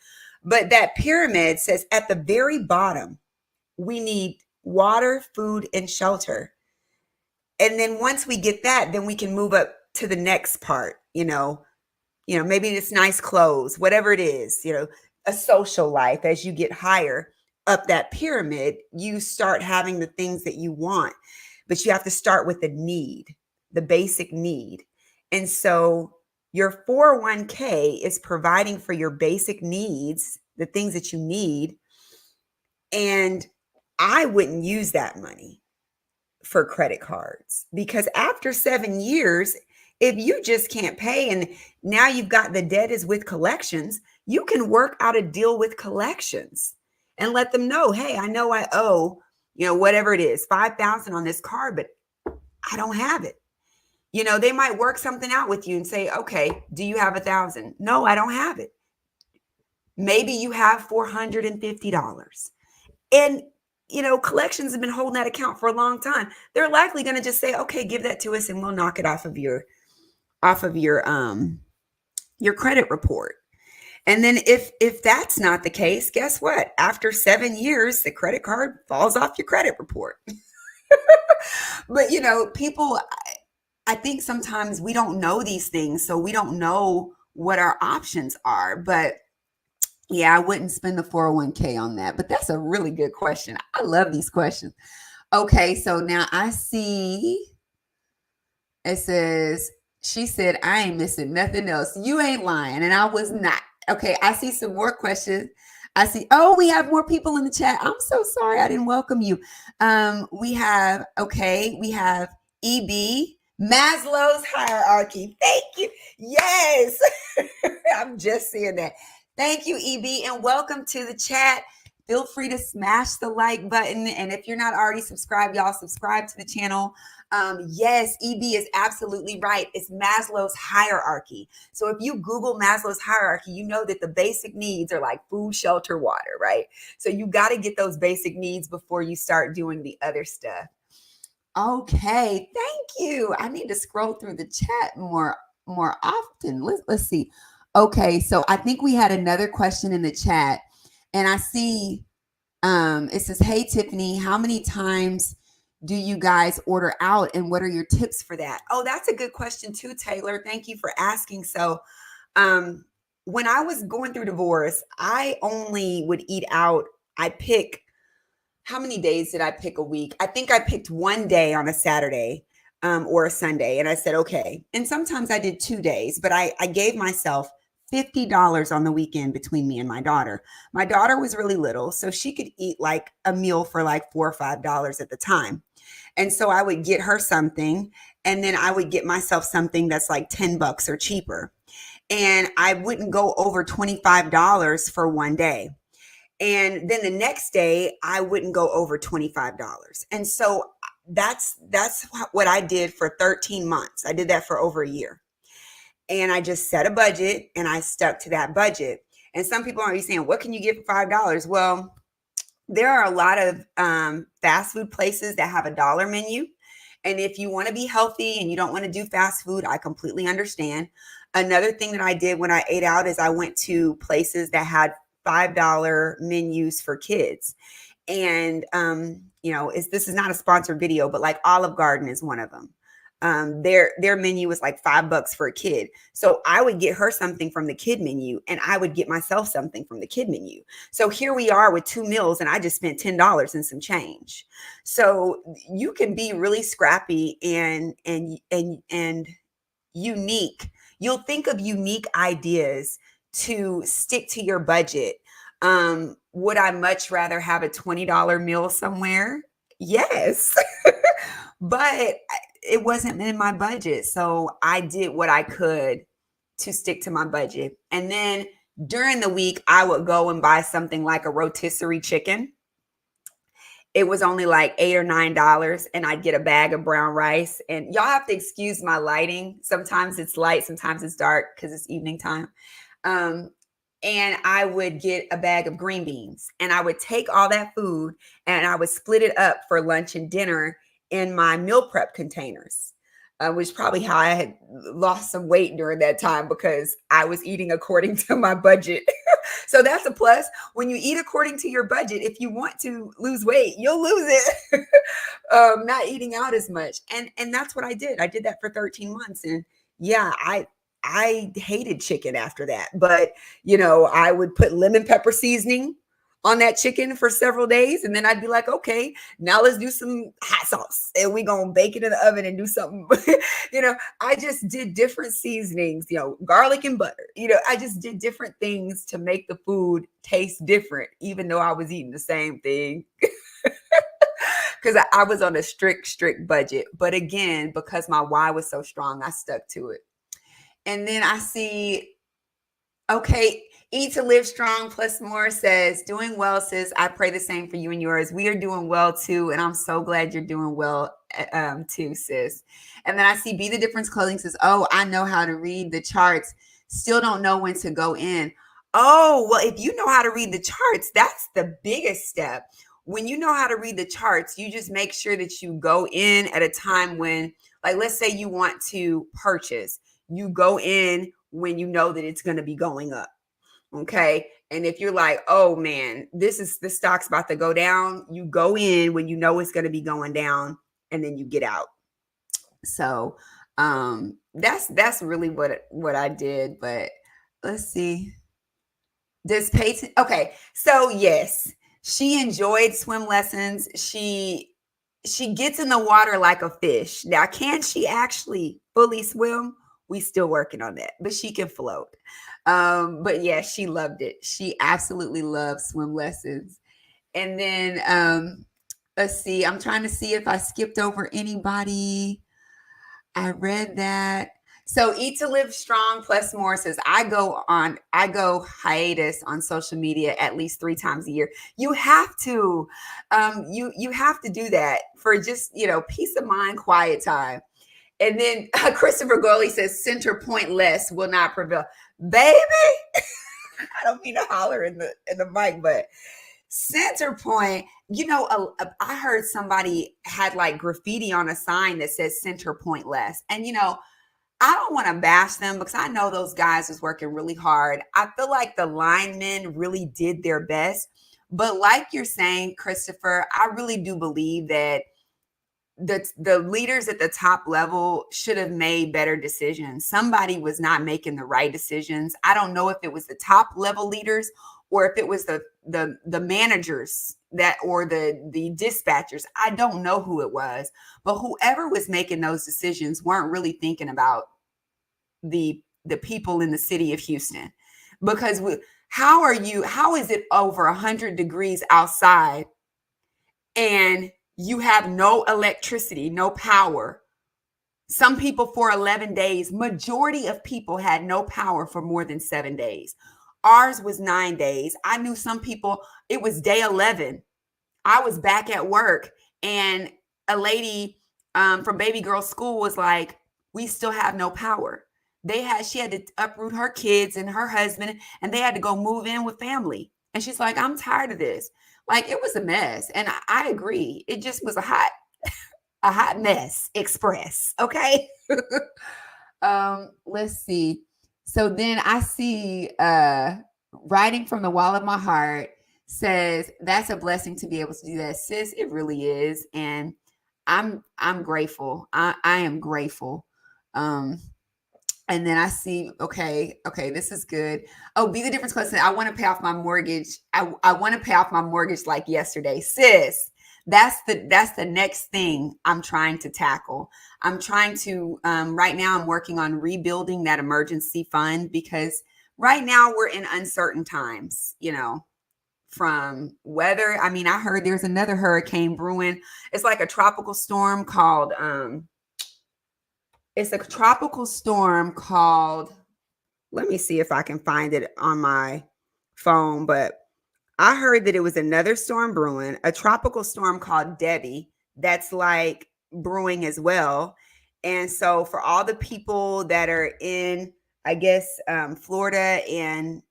But that pyramid says at the very bottom, we need water, food, and shelter. And then once we get that, then we can move up to the next part, maybe it's nice clothes, whatever it is, a social life. As you get higher up that pyramid, you start having the things that you want, but you have to start with the need, the basic need. And so your 401k is providing for your basic needs, the things that you need. And I wouldn't use that money for credit cards, because after 7 years, if you just can't pay and now you've got the debt is with collections, you can work out a deal with collections and let them know, hey, I know I owe, whatever it is, 5,000 on this card, but I don't have it. They might work something out with you and say, okay, do you have 1,000? No, I don't have it. Maybe you have $450. And collections have been holding that account for a long time. They're likely going to just say, okay, give that to us and we'll knock it off of your credit report. And then if that's not the case, guess what? After 7 years, the credit card falls off your credit report. But people, I think sometimes we don't know these things, so we don't know what our options are. But yeah, I wouldn't spend the 401k on that, but that's a really good question. I love these questions. Okay, so now I see it says, she said, I ain't missing nothing else. You ain't lying, and I was not. Okay, I see some more questions. I see, we have more people in the chat. I'm so sorry I didn't welcome you. We have EB, Maslow's hierarchy. Thank you. Yes, I'm just seeing that. Thank you, EB, and welcome to the chat. Feel free to smash the like button. And if you're not already subscribed, y'all subscribe to the channel. Yes, EB is absolutely right. It's Maslow's hierarchy. So if you Google Maslow's hierarchy, you know that the basic needs are like food, shelter, water, right? So you got to get those basic needs before you start doing the other stuff. Okay, thank you. I need to scroll through the chat more often. Let's see. Okay, so I think we had another question in the chat, and I see it says, hey, Tiffany, how many times do you guys order out, and what are your tips for that? Oh, that's a good question too, Taylor. Thank you for asking. So when I was going through divorce, I only would eat out. How many days did I pick a week? I think I picked one day on a Saturday or a Sunday. And I said, okay. And sometimes I did 2 days, but I gave myself $50 on the weekend between me and my daughter. My daughter was really little, so she could eat like a meal for like $4 or $5 at the time. And so I would get her something, and then I would get myself something that's like $10 or cheaper. And I wouldn't go over $25 for one day. And then the next day I wouldn't go over $25. And so that's what I did for 13 months. I did that for over a year. And I just set a budget and I stuck to that budget. And some people are saying, what can you get for $5? Well, there are a lot of fast food places that have a dollar menu. And if you want to be healthy and you don't want to do fast food, I completely understand. Another thing that I did when I ate out is I went to places that had $5 menus for kids. And, this is not a sponsored video, but like Olive Garden is one of them. Their menu was like $5 for a kid. So I would get her something from the kid menu, and I would get myself something from the kid menu. So here we are with 2 meals, and I just spent $10 and some change. So you can be really scrappy and unique. You'll think of unique ideas to stick to your budget. Would I much rather have a $20 meal somewhere? Yes. But it wasn't in my budget. So I did what I could to stick to my budget. And then during the week, I would go and buy something like a rotisserie chicken. it was only like $8 or $9, and I'd get a bag of brown rice. And y'all have to excuse my lighting. Sometimes it's light, sometimes it's dark because it's evening time. Um, and I would get a bag of green beans, and I would take all that food and I would split it up for lunch and dinner in my meal prep containers. Which is probably how I had lost some weight during that time, because I was eating according to my budget. So that's a plus. When you eat according to your budget, if you want to lose weight, you'll lose it. Not eating out as much. And that's what I did. I did that for 13 months. And yeah, I hated chicken after that. But I would put lemon pepper seasoning on that chicken for several days. And then I'd be like, okay, now let's do some hot sauce, and we're going to bake it in the oven and do something. I just did different seasonings, garlic and butter. I just did different things to make the food taste different, even though I was eating the same thing. Because I was on a strict budget. But again, because my why was so strong, I stuck to it. And then I see, okay, Eat to Live Strong Plus More says, doing well, sis. I pray the same for you and yours. We are doing well too. And I'm so glad you're doing well too, sis. And then I see Be the Difference Clothing says, oh, I know how to read the charts. Still don't know when to go in. Oh, well, if you know how to read the charts, that's the biggest step. When you know how to read the charts, you just make sure that you go in at a time when, like, let's say you want to purchase. You go in when you know that it's going to be going up. Okay. And if you're like, oh man, the stock's about to go down, you go in when you know it's going to be going down, and then you get out. So that's really what I did. But let's see. Does Peyton, okay. So yes, she enjoyed swim lessons. She gets in the water like a fish. Now, can she actually fully swim? We still working on that, but she can float. But yeah, she loved it. She absolutely loved swim lessons. And then let's see, I'm trying to see if I skipped over anybody. I read that. So Eat to Live Strong Plus More says, I go hiatus on social media at least 3 times a year. You have to. You have to do that for just, peace of mind, quiet time. And then Christopher Gurley says, center point less will not prevail. Baby, I don't mean to holler in the mic, but center point, I heard somebody had like graffiti on a sign that says center point less. And, I don't want to bash them, because I know those guys was working really hard. I feel like the linemen really did their best. But like you're saying, Christopher, I really do believe that the leaders at the top level should have made better decisions. Somebody was not making the right decisions. I don't know if it was the top level leaders or if it was the managers or the dispatchers. I don't know who it was, but whoever was making those decisions weren't really thinking about the people in the city of Houston. Because how is it over 100 degrees outside and you have no electricity, no power? Some people for 11 days, majority of people had no power for more than 7 days. Ours was 9 days. I knew some people, it was day 11. I was back at work, and a lady from baby girl school was like, we still have no power. She had to uproot her kids and her husband, and they had to go move in with family. And she's like, I'm tired of this. Like, it was a mess. And I agree. It just was a hot mess express. Okay. Let's see. So then I see writing from the wall of my heart says, that's a blessing to be able to do that. Sis, it really is. And I'm grateful. I am grateful. And then I see, okay, this is good. Oh, Be the Difference question. I want to pay off my mortgage. I want to pay off my mortgage like yesterday. Sis, that's the next thing I'm trying to tackle. I'm trying to, right now I'm working on rebuilding that emergency fund, because right now we're in uncertain times, from weather. I mean, I heard there's another hurricane brewing. It's like a tropical storm called, let me see if I can find it on my phone, but I heard that it was another storm brewing, a tropical storm called Debbie that's like brewing as well. And so for all the people that are in, I guess, Florida and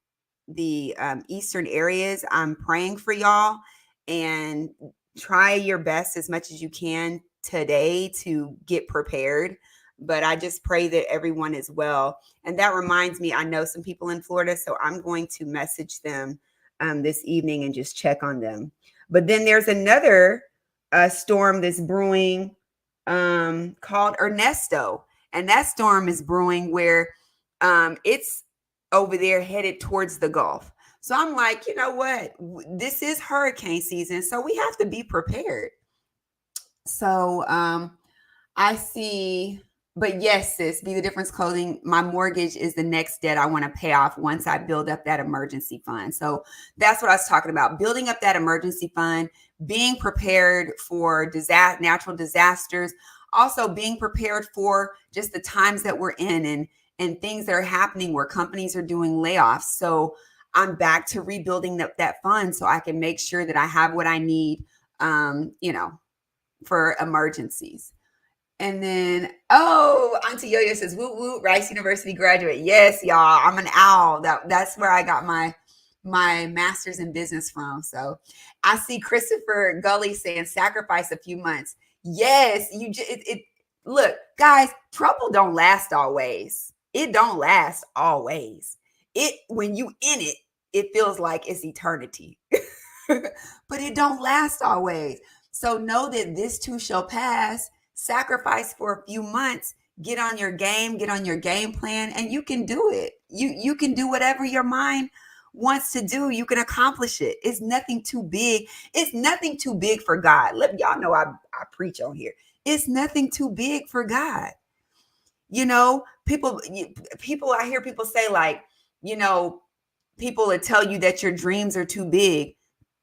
the eastern areas, I'm praying for y'all, and try your best as much as you can today to get prepared. But I just pray that everyone is well. And that reminds me, I know some people in Florida, so I'm going to message them this evening and just check on them. But then there's another storm that's brewing called Ernesto. And that storm is brewing where it's over there headed towards the Gulf. So I'm like, you know what? This is hurricane season, so we have to be prepared. So I see, but yes, sis, Be the Difference Clothing. My mortgage is the next debt I want to pay off once I build up that emergency fund. So that's what I was talking about, building up that emergency fund, being prepared for natural disasters, also being prepared for just the times that we're in and things that are happening where companies are doing layoffs. So I'm back to rebuilding that fund so I can make sure that I have what I need, for emergencies. And then, Auntie Yo-Yo says, "Woo woo, Rice University graduate." Yes, y'all, I'm an owl. That's where I got my master's in business from. So I see Christopher Gully saying, "Sacrifice a few months." Yes, look, guys, trouble don't last always. It don't last always. When you in it, it feels like it's eternity. But it don't last always. So know that this too shall pass. Sacrifice for a few months, get on your game plan, and you can do it. You can do whatever your mind wants to do. You can accomplish it. It's nothing too big. It's nothing too big for God. Let y'all know I preach on here. It's nothing too big for God. People, I hear people say, like, people that tell you that your dreams are too big.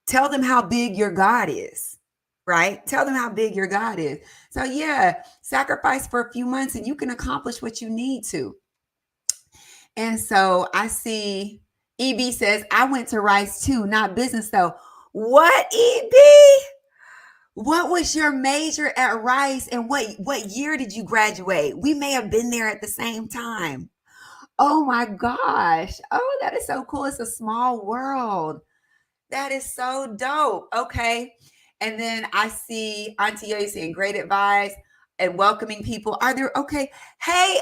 Tell them how big your God is. Right? Tell them how big your God is. So yeah, sacrifice for a few months and you can accomplish what you need to. And so I see EB says, "I went to Rice too, not business though." What, EB? What was your major at Rice and what year did you graduate? We may have been there at the same time. Oh my gosh. Oh, that is so cool. It's a small world. That is so dope. Okay. And then I see Auntie Yo saying, "Great advice and welcoming people." Are there, okay. Hey,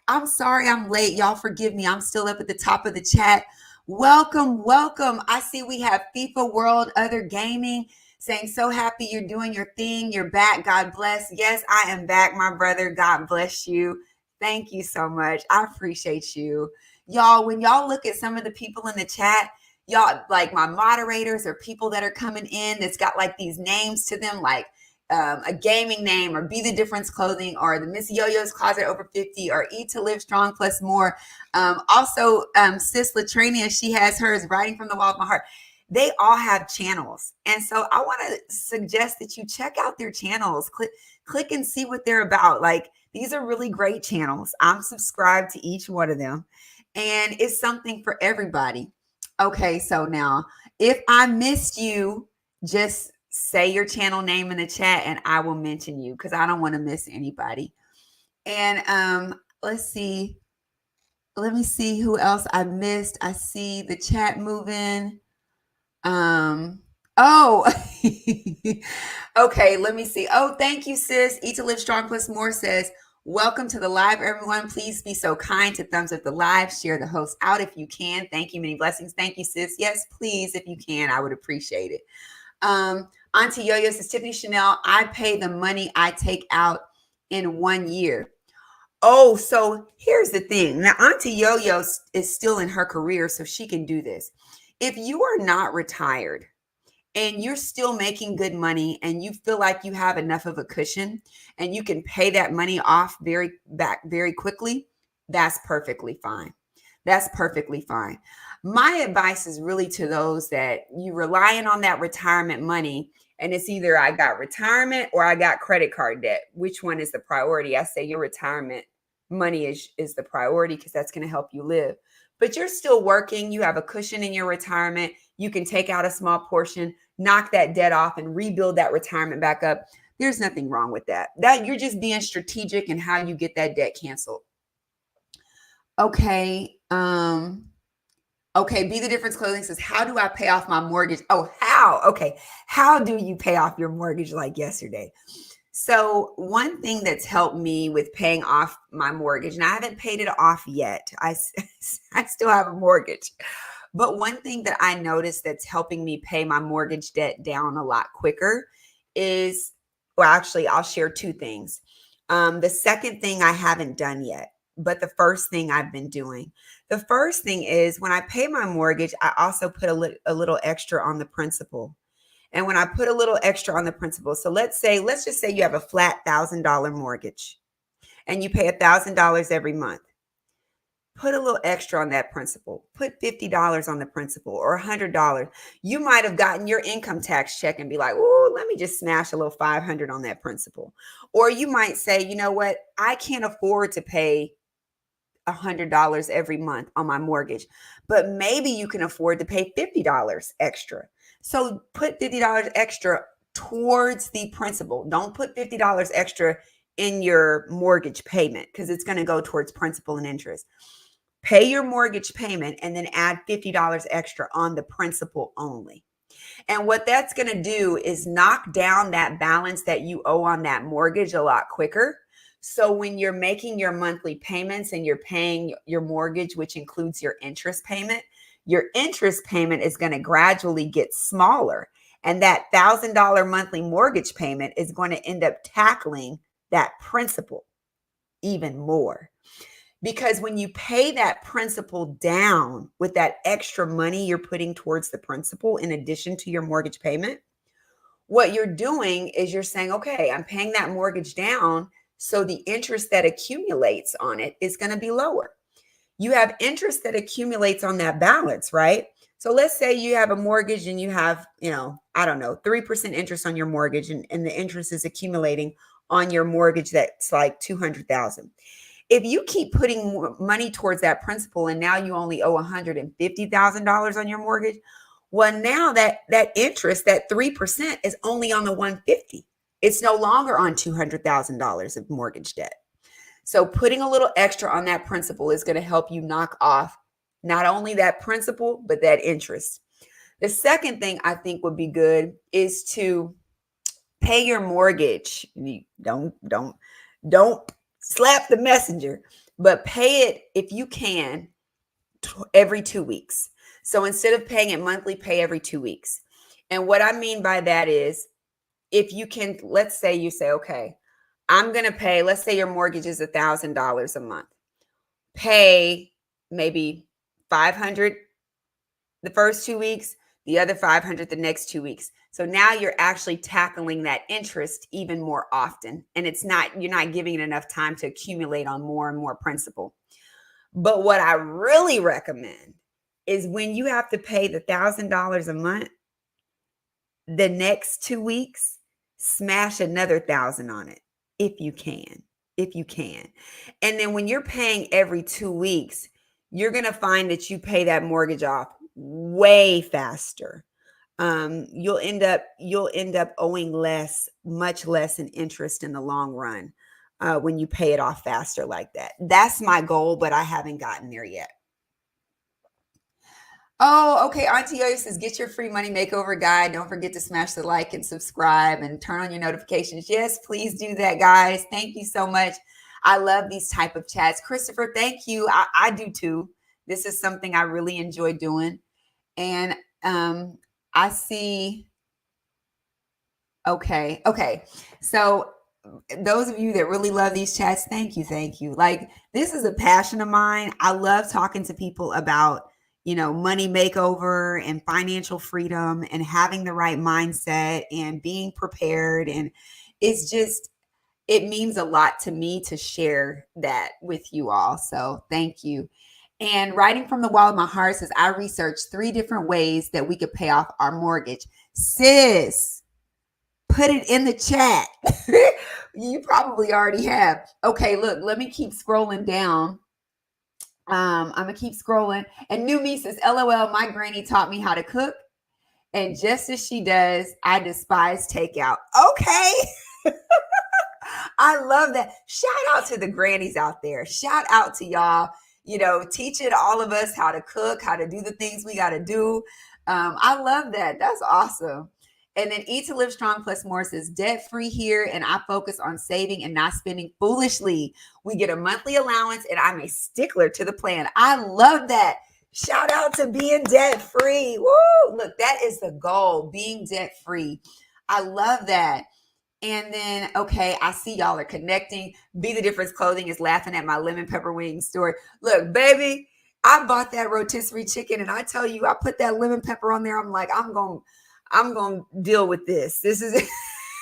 I'm sorry I'm late. Y'all forgive me. I'm still up at the top of the chat. Welcome. I see we have FIFA World Other Gaming saying, "So happy you're doing your thing. You're back. God bless." Yes, I am back, my brother. God bless you. Thank you so much. I appreciate you. Y'all, when y'all look at some of the people in the chat, y'all, like my moderators or people that are coming in that's got like these names to them, like a gaming name, or Be the Difference Clothing, or the Miss Yo-Yo's Closet Over 50, or Eat to Live Strong Plus More. Also, Sis Latrania, she has hers, Writing from the Wall of My Heart. They all have channels. And so I want to suggest that you check out their channels. Click and see what they're about. Like, these are really great channels. I'm subscribed to each one of them. And it's something for everybody. Okay, so now if I missed you, just say your channel name in the chat and I will mention you because I don't want to miss anybody. And let's see. Let me see who else I missed. I see the chat moving. Okay, let me see. Oh, thank you, sis. Eat to Live Strong Plus More says, "Welcome to the live, everyone. Please be so kind to thumbs up the live, share the host out if you can. Thank you. Many blessings." Thank you, sis. Yes, please, if you can, I would appreciate it. Auntie Yo-Yo says, "Tiffany Chanell, I pay the money I take out in 1 year." Oh, so here's the thing. Now, Auntie Yo-Yo is still in her career, so she can do this. If you are not retired and you're still making good money and you feel like you have enough of a cushion and you can pay that money off very quickly, that's perfectly fine. That's perfectly fine. My advice is really to those that you relying on that retirement money, and it's either I got retirement or I got credit card debt. Which one is the priority? I say your retirement money is the priority because that's going to help you live. But you're still working. You have a cushion in your retirement. you can take out a small portion, knock that debt off, and rebuild that retirement back up. There's nothing wrong with that. That you're just being strategic in how you get that debt canceled. Okay. Okay, Be the Difference Clothing says, how do I pay off my mortgage? Oh, how? Okay. How do you pay off your mortgage like yesterday? So one thing that's helped me with paying off my mortgage, and I haven't paid it off yet. I still have a mortgage. But one thing that I noticed that's helping me pay my mortgage debt down a lot quicker is, well, actually, I'll share two things. The second thing I haven't done yet, but the first thing I've been doing. The first thing is when I pay my mortgage, I also put a little extra on the principal. And when I put a little extra on the principal, so let's just say you have a flat $1,000 mortgage and you pay $1,000 every month. Put a little extra on that principal. Put $50 on the principal or $100. You might have gotten your income tax check and be like, oh, let me just smash a little 500 on that principal. Or you might say, you know what? I can't afford to pay $100 every month on my mortgage, but maybe you can afford to pay $50 extra. So put $50 extra towards the principal. Don't put $50 extra in your mortgage payment because it's going to go towards principal and interest. Pay your mortgage payment and then add $50 extra on the principal only. And what that's going to do is knock down that balance that you owe on that mortgage a lot quicker. So when you're making your monthly payments and you're paying your mortgage, which includes your interest payment is going to gradually get smaller. And that $1,000 monthly mortgage payment is going to end up tackling that principal even more. Because when you pay that principal down with that extra money you're putting towards the principal in addition to your mortgage payment, what you're doing is you're saying, okay, I'm paying that mortgage down, so the interest that accumulates on it is going to be lower. You have interest that accumulates on that balance, right? So let's say you have a mortgage and you have, 3% interest on your mortgage and the interest is accumulating on your mortgage that's like $200,000. If you keep putting money towards that principal and now you only owe $150,000 on your mortgage, well, now that interest, that 3% is only on the $150,000. It's no longer on $200,000 of mortgage debt. So putting a little extra on that principal is going to help you knock off not only that principal, but that interest. The second thing I think would be good is to pay your mortgage. Don't slap the messenger, but pay it if you can every 2 weeks. So instead of paying it monthly, pay every 2 weeks. And what I mean by that is if you can, let's say you say, okay, I'm going to pay, let's say your mortgage is $1,000 a month. Pay maybe $500 the first 2 weeks, the other $500 the next 2 weeks. So now you're actually tackling that interest even more often. And you're not giving it enough time to accumulate on more and more principal. But what I really recommend is when you have to pay the $1,000 a month, the next 2 weeks, smash another 1,000 on it if you can. And then when you're paying every 2 weeks, you're going to find that you pay that mortgage off way faster. You'll end up owing much less in interest in the long run when you pay it off faster like that. That's my goal, but I haven't gotten there yet. Oh, okay. Auntie Yo says, get your free money makeover guide. Don't forget to smash the like and subscribe and turn on your notifications. Yes, please do that, guys. Thank you so much. I love these type of chats. Christopher, thank you. I do too. This is something I really enjoy doing. And I see. Okay. So those of you that really love these chats, thank you. Like, this is a passion of mine. I love talking to people about money makeover and financial freedom and having the right mindset and being prepared. And it means a lot to me to share that with you all. So thank you. And Writing from the Wall of My Heart says, I researched 3 different ways that we could pay off our mortgage. Sis, put it in the chat. You probably already have. Okay, look, let me keep scrolling down. I'm gonna keep scrolling. And New Me says, LOL, my granny taught me how to cook And just as she does, I despise takeout. Okay. I love that. Shout out to the grannies out there. Shout out to y'all, teaching all of us how to cook, how to do the things we got to do. I love that. That's awesome. And then Eat to Live Strong Plus More says debt free here, and I focus on saving and not spending foolishly. We get a monthly allowance, and I'm a stickler to the plan. I love that. Shout out to being debt free. Woo! Look, that is the goal, being debt free. I love that. And then, okay, I see y'all are connecting. Be the Difference Clothing is laughing at my lemon pepper wing story. Look, baby, I bought that rotisserie chicken, and I tell you, I put that lemon pepper on there. I'm like, I'm gonna deal with this. This is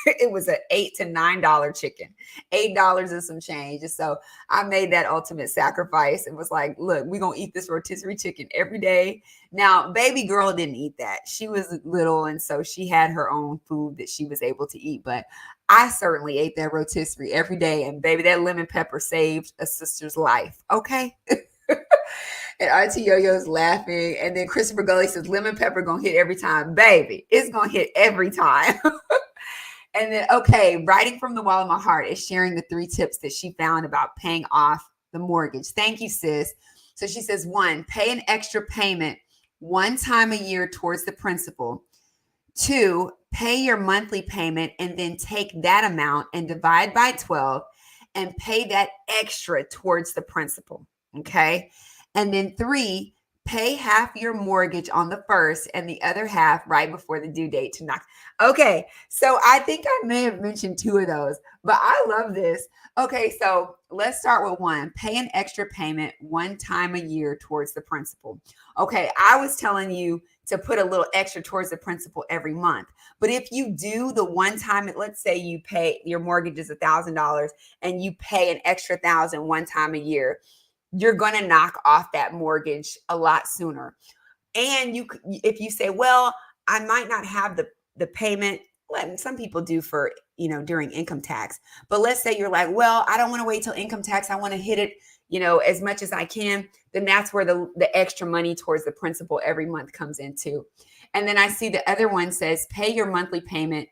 it was an $8 to $9 chicken, $8 and some change. And so I made that ultimate sacrifice and was like, look, we're gonna eat this rotisserie chicken every day. Now, baby girl didn't eat that. She was little, and so she had her own food that she was able to eat. But I certainly ate that rotisserie every day. And baby, that lemon pepper saved a sister's life. Okay. And Auntie Yo-Yo's laughing. And then Christopher Gully says, lemon pepper gonna hit every time. Baby, it's gonna hit every time. And then, okay, writing from the wall of my heart is sharing the 3 tips that she found about paying off the mortgage. Thank you, sis. So she says, 1, pay an extra payment 1 time a year towards the principal. 2, pay your monthly payment and then take that amount and divide by 12 and pay that extra towards the principal. Okay. And then 3, pay half your mortgage on the first and the other half right before the due date to knock. Okay. So I think I may have mentioned 2 of those, but I love this. Okay. So let's start with 1, pay an extra payment 1 time a year towards the principal. Okay. I was telling you to put a little extra towards the principal every month. But if you do the 1 time, let's say you pay your mortgage is $1,000 and you pay an extra $1,000 1 time a year, you're going to knock off that mortgage a lot sooner. And if you say, well, I might not have the payment, some people do for, during income tax, but let's say you're like, well, I don't want to wait till income tax. I want to hit it, as much as I can. Then that's where the extra money towards the principal every month comes into. And then I see the other one says, pay your monthly payment,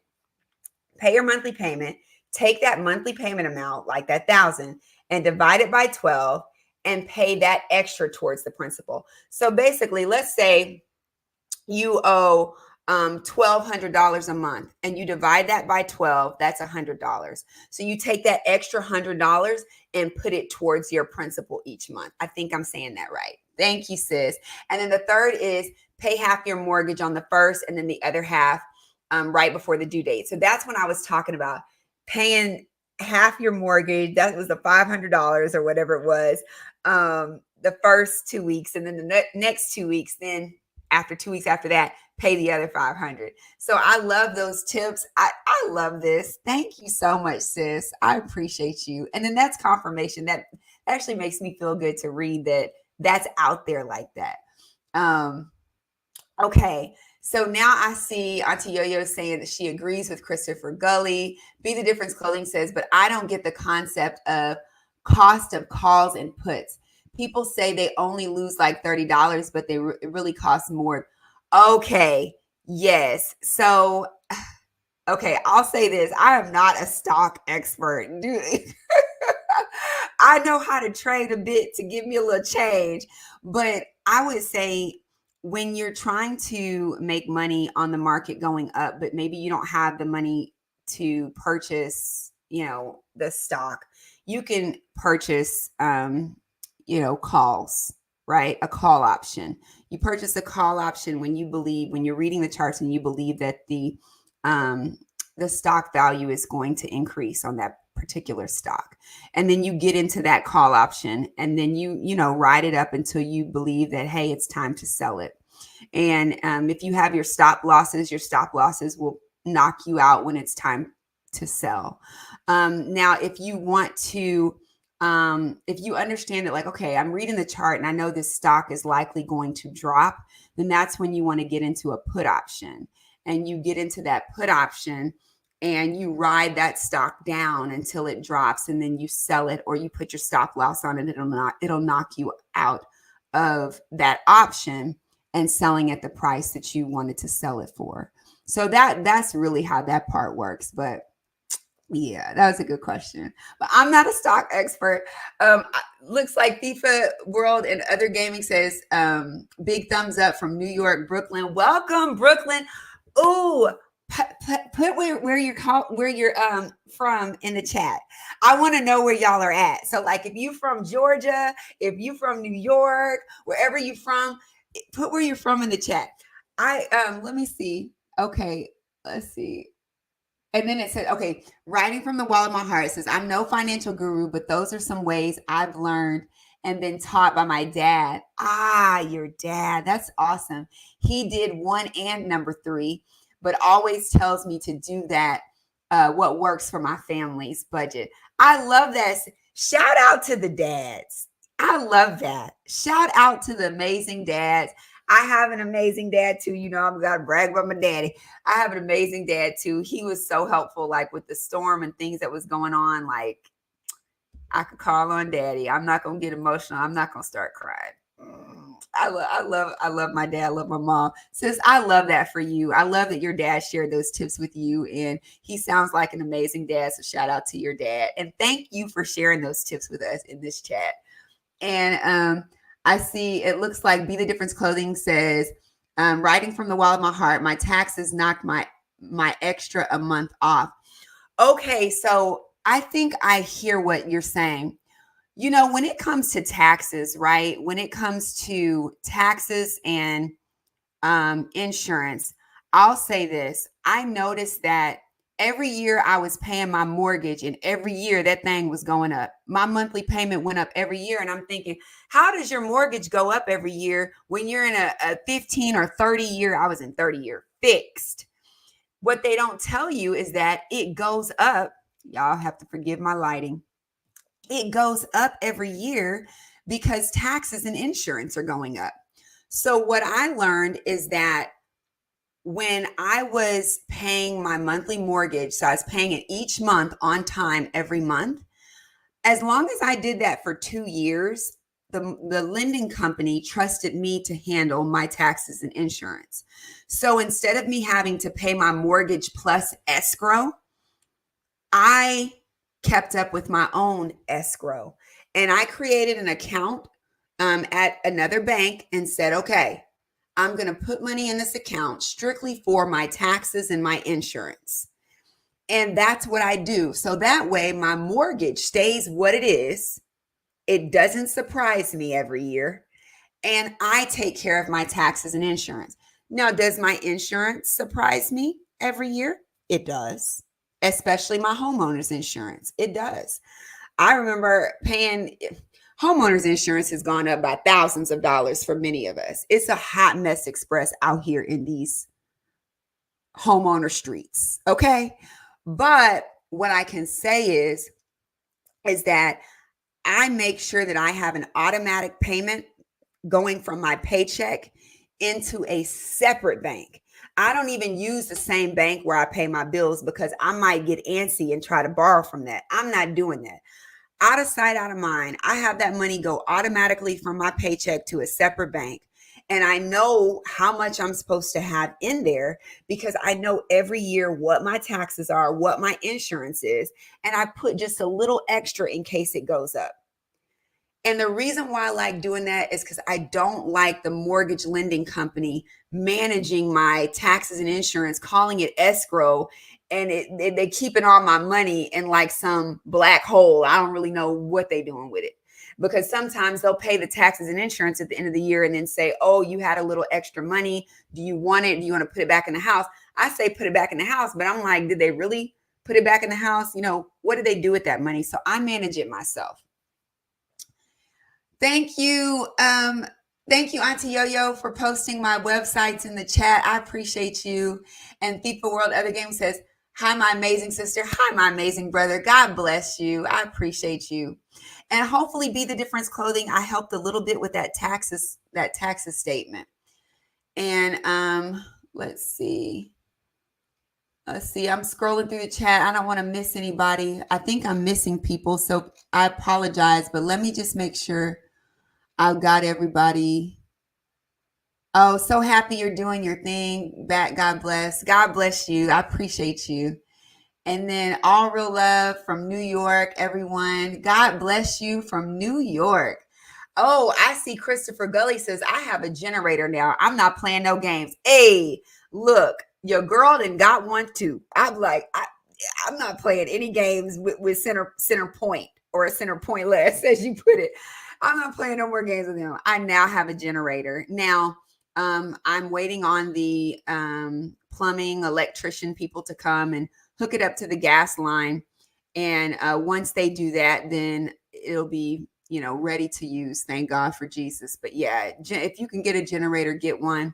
take that monthly payment amount, like that 1,000, and divide it by 12 and pay that extra towards the principal. So basically, let's say you owe $1,200 a month and you divide that by 12, that's $100. So you take that extra $100 and put it towards your principal each month. I think I'm saying that right. Thank you, sis. And then the third is pay half your mortgage on the first and then the other half right before the due date. So that's when I was talking about paying half your mortgage. That was the $500 or whatever it was, the first 2 weeks, and then the next 2 weeks, then after 2 weeks after that, pay the other $500. So I love those tips. I love this. Thank you so much, sis. I appreciate you. And then that's confirmation. That actually makes me feel good to read that that's out there like that. Okay. So now I see Auntie Yo-Yo saying that she agrees with Christopher Gully. Be the Difference Clothing says, but I don't get the concept of cost of calls and puts. People say they only lose like $30, but it really costs more. Okay. Yes. So, okay. I'll say this. I am not a stock expert, dude. I know how to trade a bit to give me a little change, but I would say when you're trying to make money on the market going up, but maybe you don't have the money to purchase, the stock, you can purchase, calls, right? A call option. You purchase a call option when you're reading the charts and you believe that the stock value is going to increase on that particular stock. And then you get into that call option and then you ride it up until you believe that, hey, it's time to sell it. And if you have your stop losses will knock you out when it's time to sell. Now, if you want to, if you understand that, like, okay, I'm reading the chart and I know this stock is likely going to drop, then that's when you want to get into a put option. And you get into that put option and you ride that stock down until it drops, and then you sell it or you put your stop loss on it. It'll knock you out of that option. and selling at the price that you wanted to sell it for. So that's really how that part works. But yeah, that was a good question. But I'm not a stock expert. Looks like FIFA World and Other Gaming says, big thumbs up from New York, Brooklyn. Welcome, Brooklyn. Ooh, put where you're from in the chat. I want to know where y'all are at. So like if you from Georgia, if you from New York, wherever you from, put where you're from in the chat. Let me see. Okay, let's see. And then it said, okay, writing from the wall of my heart, it says, I'm no financial guru, but those are some ways I've learned and been taught by my dad. Ah, your dad. That's awesome. He did 1 and number 3, but always tells me to do that, what works for my family's budget. I love that. Shout out to the dads. I love that. Shout out to the amazing dads. I have an amazing dad too. You know, I'm gonna brag about my daddy. I have an amazing dad too. He was so helpful, like with the storm and things that was going on. Like I could call on daddy. I'm not gonna get emotional. I'm not gonna start crying. I love my dad. I love my mom. Sis, I love that for you. I love that your dad shared those tips with you, and he sounds like an amazing dad. So shout out to your dad, and thank you for sharing those tips with us in this chat. And I see it looks like Be the Difference Clothing says, writing from the wall of my heart, my taxes knocked my extra a month off. Okay, so I think I hear what you're saying. You know, when it comes to taxes, right? When it comes to taxes and insurance, I'll say this. I noticed that every year I was paying my mortgage, and every year that thing was going up. My monthly payment went up every year. And I'm thinking, how does your mortgage go up every year when you're in a 15 or 30 year, I was in 30 year fixed? What they don't tell you is that it goes up. Y'all have to forgive my lighting. It goes up every year because taxes and insurance are going up. So what I learned is that when I was paying my monthly mortgage, so I was paying it each month on time every month, as long as I did that for 2 years, the lending company trusted me to handle my taxes and insurance. So instead of me having to pay my mortgage plus escrow, I kept up with my own escrow. And I created an account at another bank and said, okay, I'm going to put money in this account strictly for my taxes and my insurance. And that's what I do. So that way my mortgage stays what it is. It doesn't surprise me every year. And I take care of my taxes and insurance. Now, does my insurance surprise me every year? It does, especially my homeowner's insurance. It does. I remember paying homeowners insurance has gone up by thousands of dollars for many of us. It's a hot mess express out here in these homeowner streets. Okay. But what I can say is that I make sure that I have an automatic payment going from my paycheck into a separate bank. I don't even use the same bank where I pay my bills because I might get antsy and try to borrow from that. I'm not doing that. Out of sight, out of mind. I have that money go automatically from my paycheck to a separate bank. And I know how much I'm supposed to have in there because I know every year what my taxes are, what my insurance is. And I put just a little extra in case it goes up. And the reason why I like doing that is because I don't like the mortgage lending company managing my taxes and insurance, calling it escrow, and they keeping all my money in like some black hole. I don't really know what they're doing with it, because sometimes they'll pay the taxes and insurance at the end of the year and then say, oh, you had a little extra money. Do you want it? Do you want to put it back in the house? I say put it back in the house, but I'm like, did they really put it back in the house? You know, what did they do with that money? So I manage it myself. Thank you. Thank you, Auntie Yo-Yo, for posting my websites in the chat. I appreciate you. And FIFA World Other Game says, hi, my amazing sister. Hi, my amazing brother. God bless you. I appreciate you. And hopefully Be the Difference Clothing, I helped a little bit with that taxes statement. And let's see. I'm scrolling through the chat. I don't want to miss anybody. I think I'm missing people, so I apologize. But let me just make sure I've got everybody Oh, so happy you're doing your thing. Back, God bless. God bless you. I appreciate you. And then all real love from New York, everyone. God bless you from New York. Oh, I see Christopher Gully says, I have a generator now. I'm not playing no games. Hey, look, your girl done got one too. I'm like, I'm not playing any games with center point or a center pointless, as you put it. I'm not playing no more games with him. I now have a generator. Now, I'm waiting on the plumbing electrician people to come and hook it up to the gas line. And once they do that, then it'll be, ready to use. Thank God for Jesus. But yeah, if you can get a generator, get one.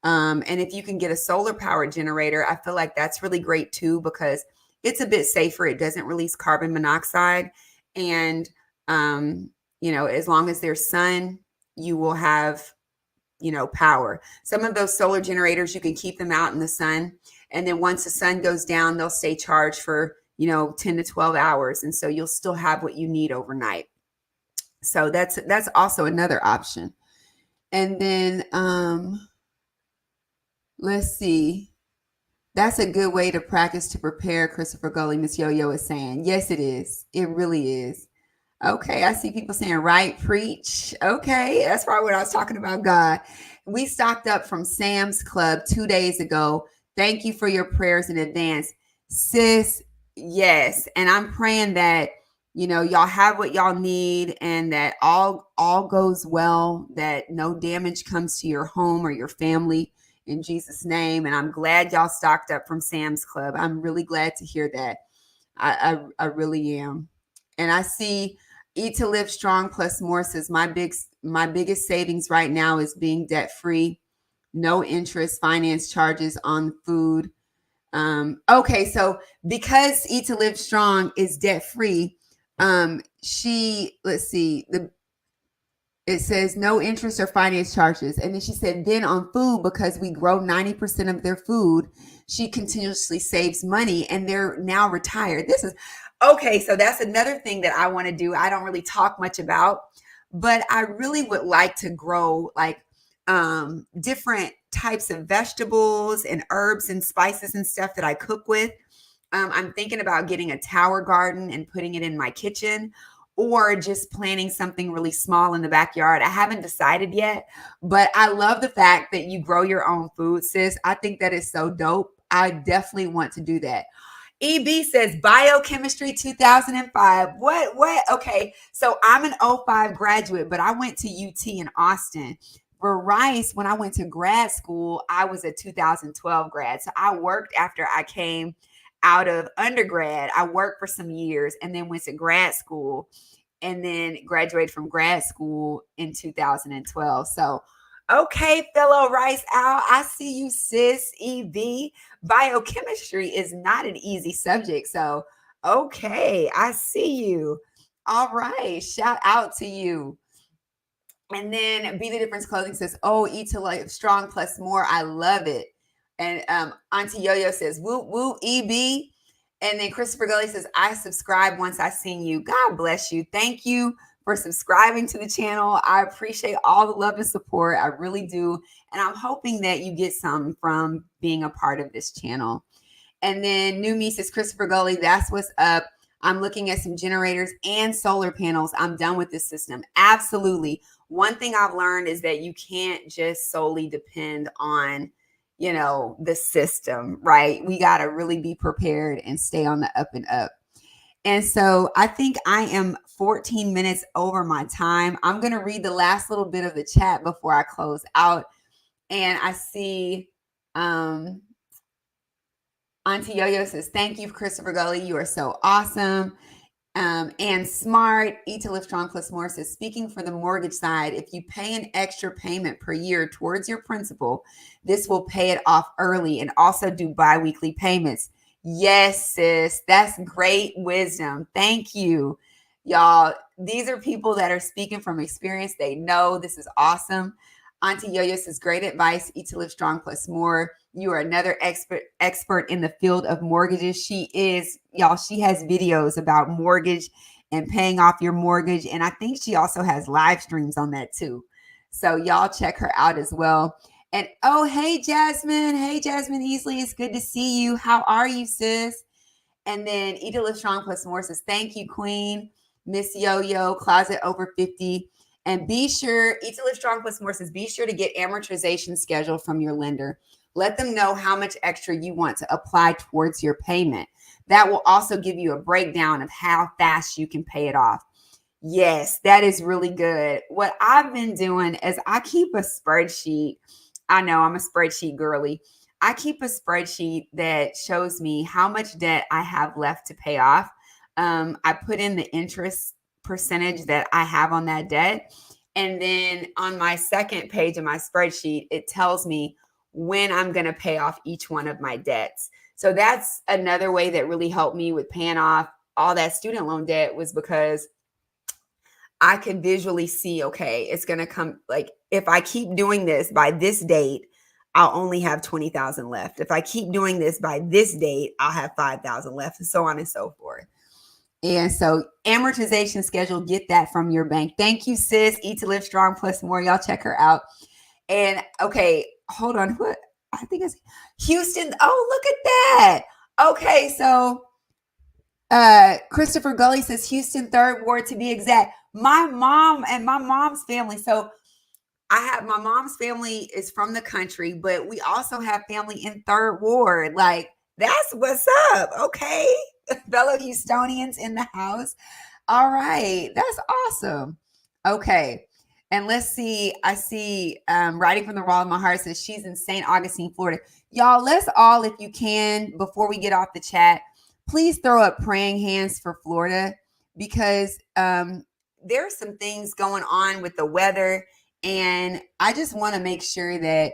And if you can get a solar powered generator, I feel like that's really great too, because it's a bit safer. It doesn't release carbon monoxide. And, as long as there's sun, you will have, power. Some of those solar generators, you can keep them out in the sun. And then once the sun goes down, they'll stay charged for, 10 to 12 hours. And so you'll still have what you need overnight. So that's also another option. And then, let's see. That's a good way to practice to prepare, Christopher Gully, Miss Yo-Yo is saying. Yes, it is. It really is. Okay, I see people saying, right, preach. Okay, that's probably what I was talking about, God. We stocked up from Sam's Club 2 days ago. Thank you for your prayers in advance. Sis, yes. And I'm praying that, y'all have what y'all need and that all goes well, that no damage comes to your home or your family in Jesus' name. And I'm glad y'all stocked up from Sam's Club. I'm really glad to hear that. I really am. And I see Eat to Live Strong Plus More says my biggest savings right now is being debt free, no interest finance charges on food. Okay, so because Eat to Live Strong is debt free, it says no interest or finance charges. And then she said, then on food, because we grow 90% of their food, she continuously saves money and they're now retired. This is okay. So that's another thing that I want to do. I don't really talk much about, but I really would like to grow like different types of vegetables and herbs and spices and stuff that I cook with. I'm thinking about getting a tower garden and putting it in my kitchen, or just planting something really small in the backyard. I haven't decided yet, but I love the fact that you grow your own food, sis. I think that is so dope. I definitely want to do that. EB says biochemistry 2005. What? Okay. So I'm an 05 graduate, but I went to UT in Austin. For Rice, when I went to grad school, I was a 2012 grad. So I worked after I came out of undergrad. I worked for some years and then went to grad school and then graduated from grad school in 2012. So, okay, fellow Rice Owl, I see you, sis. EV. Biochemistry is not an easy subject. So, okay, I see you. All right, shout out to you. And then Be the Difference Clothing says, oh, Eat to Live Strong Plus More. I love it. And Auntie Yo-Yo says, woo, woo, EB. And then Christopher Gully says, I subscribe once I seen you. God bless you. Thank you for subscribing to the channel. I appreciate all the love and support. I really do. And I'm hoping that you get some from being a part of this channel. And then New Me says, Christopher Gully, that's what's up. I'm looking at some generators and solar panels. I'm done with this system. Absolutely. One thing I've learned is that you can't just solely depend on, the system, right? We got to really be prepared and stay on the up and up. And so I think I am 14 minutes over my time. I'm going to read the last little bit of the chat before I close out. And I see Auntie Yo-Yo says, thank you, Christopher Gully. You are so awesome. And Smart, Eat to Live Strong Plus More says, speaking for the mortgage side, if you pay an extra payment per year towards your principal, this will pay it off early and also do biweekly payments. Yes, sis, that's great wisdom. Thank you, y'all. These are people that are speaking from experience. They know this is awesome. Auntie Yo-Yo says, great advice. Eat to Live Strong Plus More. You are another expert in the field of mortgages. She is, y'all. She has videos about mortgage and paying off your mortgage. And I think she also has live streams on that too. So y'all check her out as well. And oh, hey, Jasmine. Hey, Jasmine Easley. It's good to see you. How are you, sis? And then Eat to Live Strong Plus More says, thank you, Queen. Miss Yo-Yo, Closet Over 50. And be sure, Eat to Live Strong Plus More says, be sure to get amortization schedule from your lender. Let them know how much extra you want to apply towards your payment. That will also give you a breakdown of how fast you can pay it off. Yes, that is really good. What I've been doing is I keep a spreadsheet. I know I'm a spreadsheet girly. I keep a spreadsheet that shows me how much debt I have left to pay off. I put in the interest percentage that I have on that debt. And then on my second page of my spreadsheet, it tells me when I'm going to pay off each one of my debts. So that's another way that really helped me with paying off all that student loan debt, was because I can visually see, okay, it's going to come, like, if I keep doing this by this date, I'll only have 20,000 left. If I keep doing this by this date, I'll have 5,000 left, and so on and so forth. And so amortization schedule, get that from your bank. Thank you, sis. Eat to Live Strong Plus More. Y'all check her out. And okay, hold on. What? I think it's Houston. Oh, look at that. Okay, so Christopher Gully says Houston 3rd Ward to be exact. My mom and my mom's family. So I have, my mom's family is from the country, but we also have family in 3rd Ward. Like, that's what's up. Okay. Fellow Houstonians in the house. All right. That's awesome. Okay. And let's see. I see writing from the raw of my heart says she's in St. Augustine, Florida. Y'all, let's all, if you can, before we get off the chat, please throw up praying hands for Florida, because there's some things going on with the weather. And I just want to make sure that,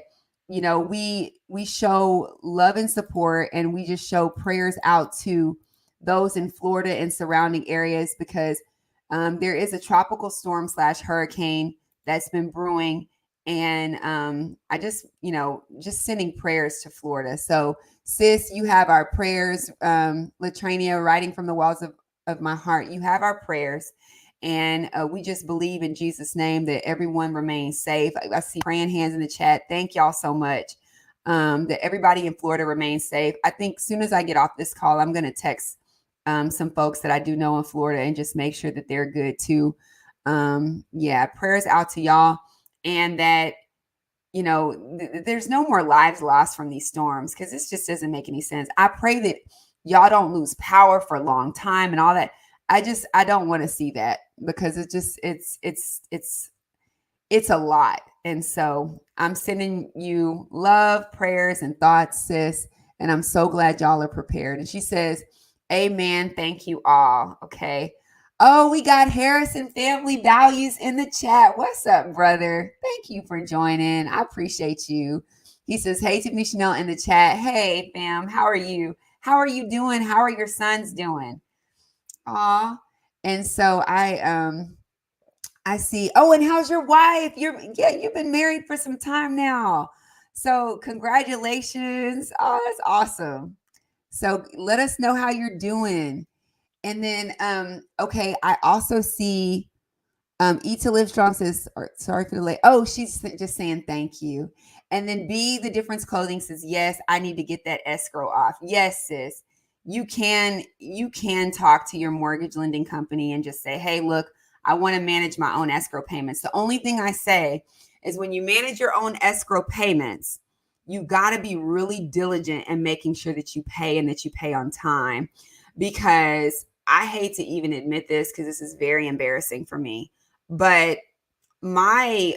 you know, we show love and support, and we just show prayers out to those in Florida and surrounding areas, because there is a tropical storm / hurricane that's been brewing. And I just, you know, just sending prayers to Florida. So sis, you have our prayers. Latrania, writing from the walls of my heart, you have our prayers. And we just believe in Jesus' name that everyone remains safe. I see praying hands in the chat. Thank y'all so much. That everybody in Florida remains safe. I think as soon as I get off this call, I'm going to text some folks that I do know in Florida and just make sure that they're good too. Yeah, prayers out to y'all. And that, you know, there's no more lives lost from these storms, because this just doesn't make any sense. I pray that y'all don't lose power for a long time and all that. I don't want to see that, because it's a lot. And so I'm sending you love, prayers, and thoughts, sis. And I'm so glad y'all are prepared. And she says, amen. Thank you all. Okay. Oh, we got Harrison Family Values in the chat. What's up, brother? Thank you for joining. I appreciate you. He says, hey, Tiffany Chanell in the chat. Hey, fam. How are you? How are you doing? How are your sons doing? Aw. And so I see. Oh, and how's your wife? You've been married for some time now. So congratulations. Oh, that's awesome. So let us know how you're doing. And then okay, I also see Eat to Live Strong says, sorry for the late. Oh, she's just saying thank you. And then B, The Difference Clothing says, yes, I need to get that escrow off. Yes, sis. You can talk to your mortgage lending company and just say, hey, look, I want to manage my own escrow payments. The only thing I say is, when you manage your own escrow payments, you got to be really diligent in making sure that you pay, and that you pay on time. Because I hate to even admit this, because this is very embarrassing for me, but my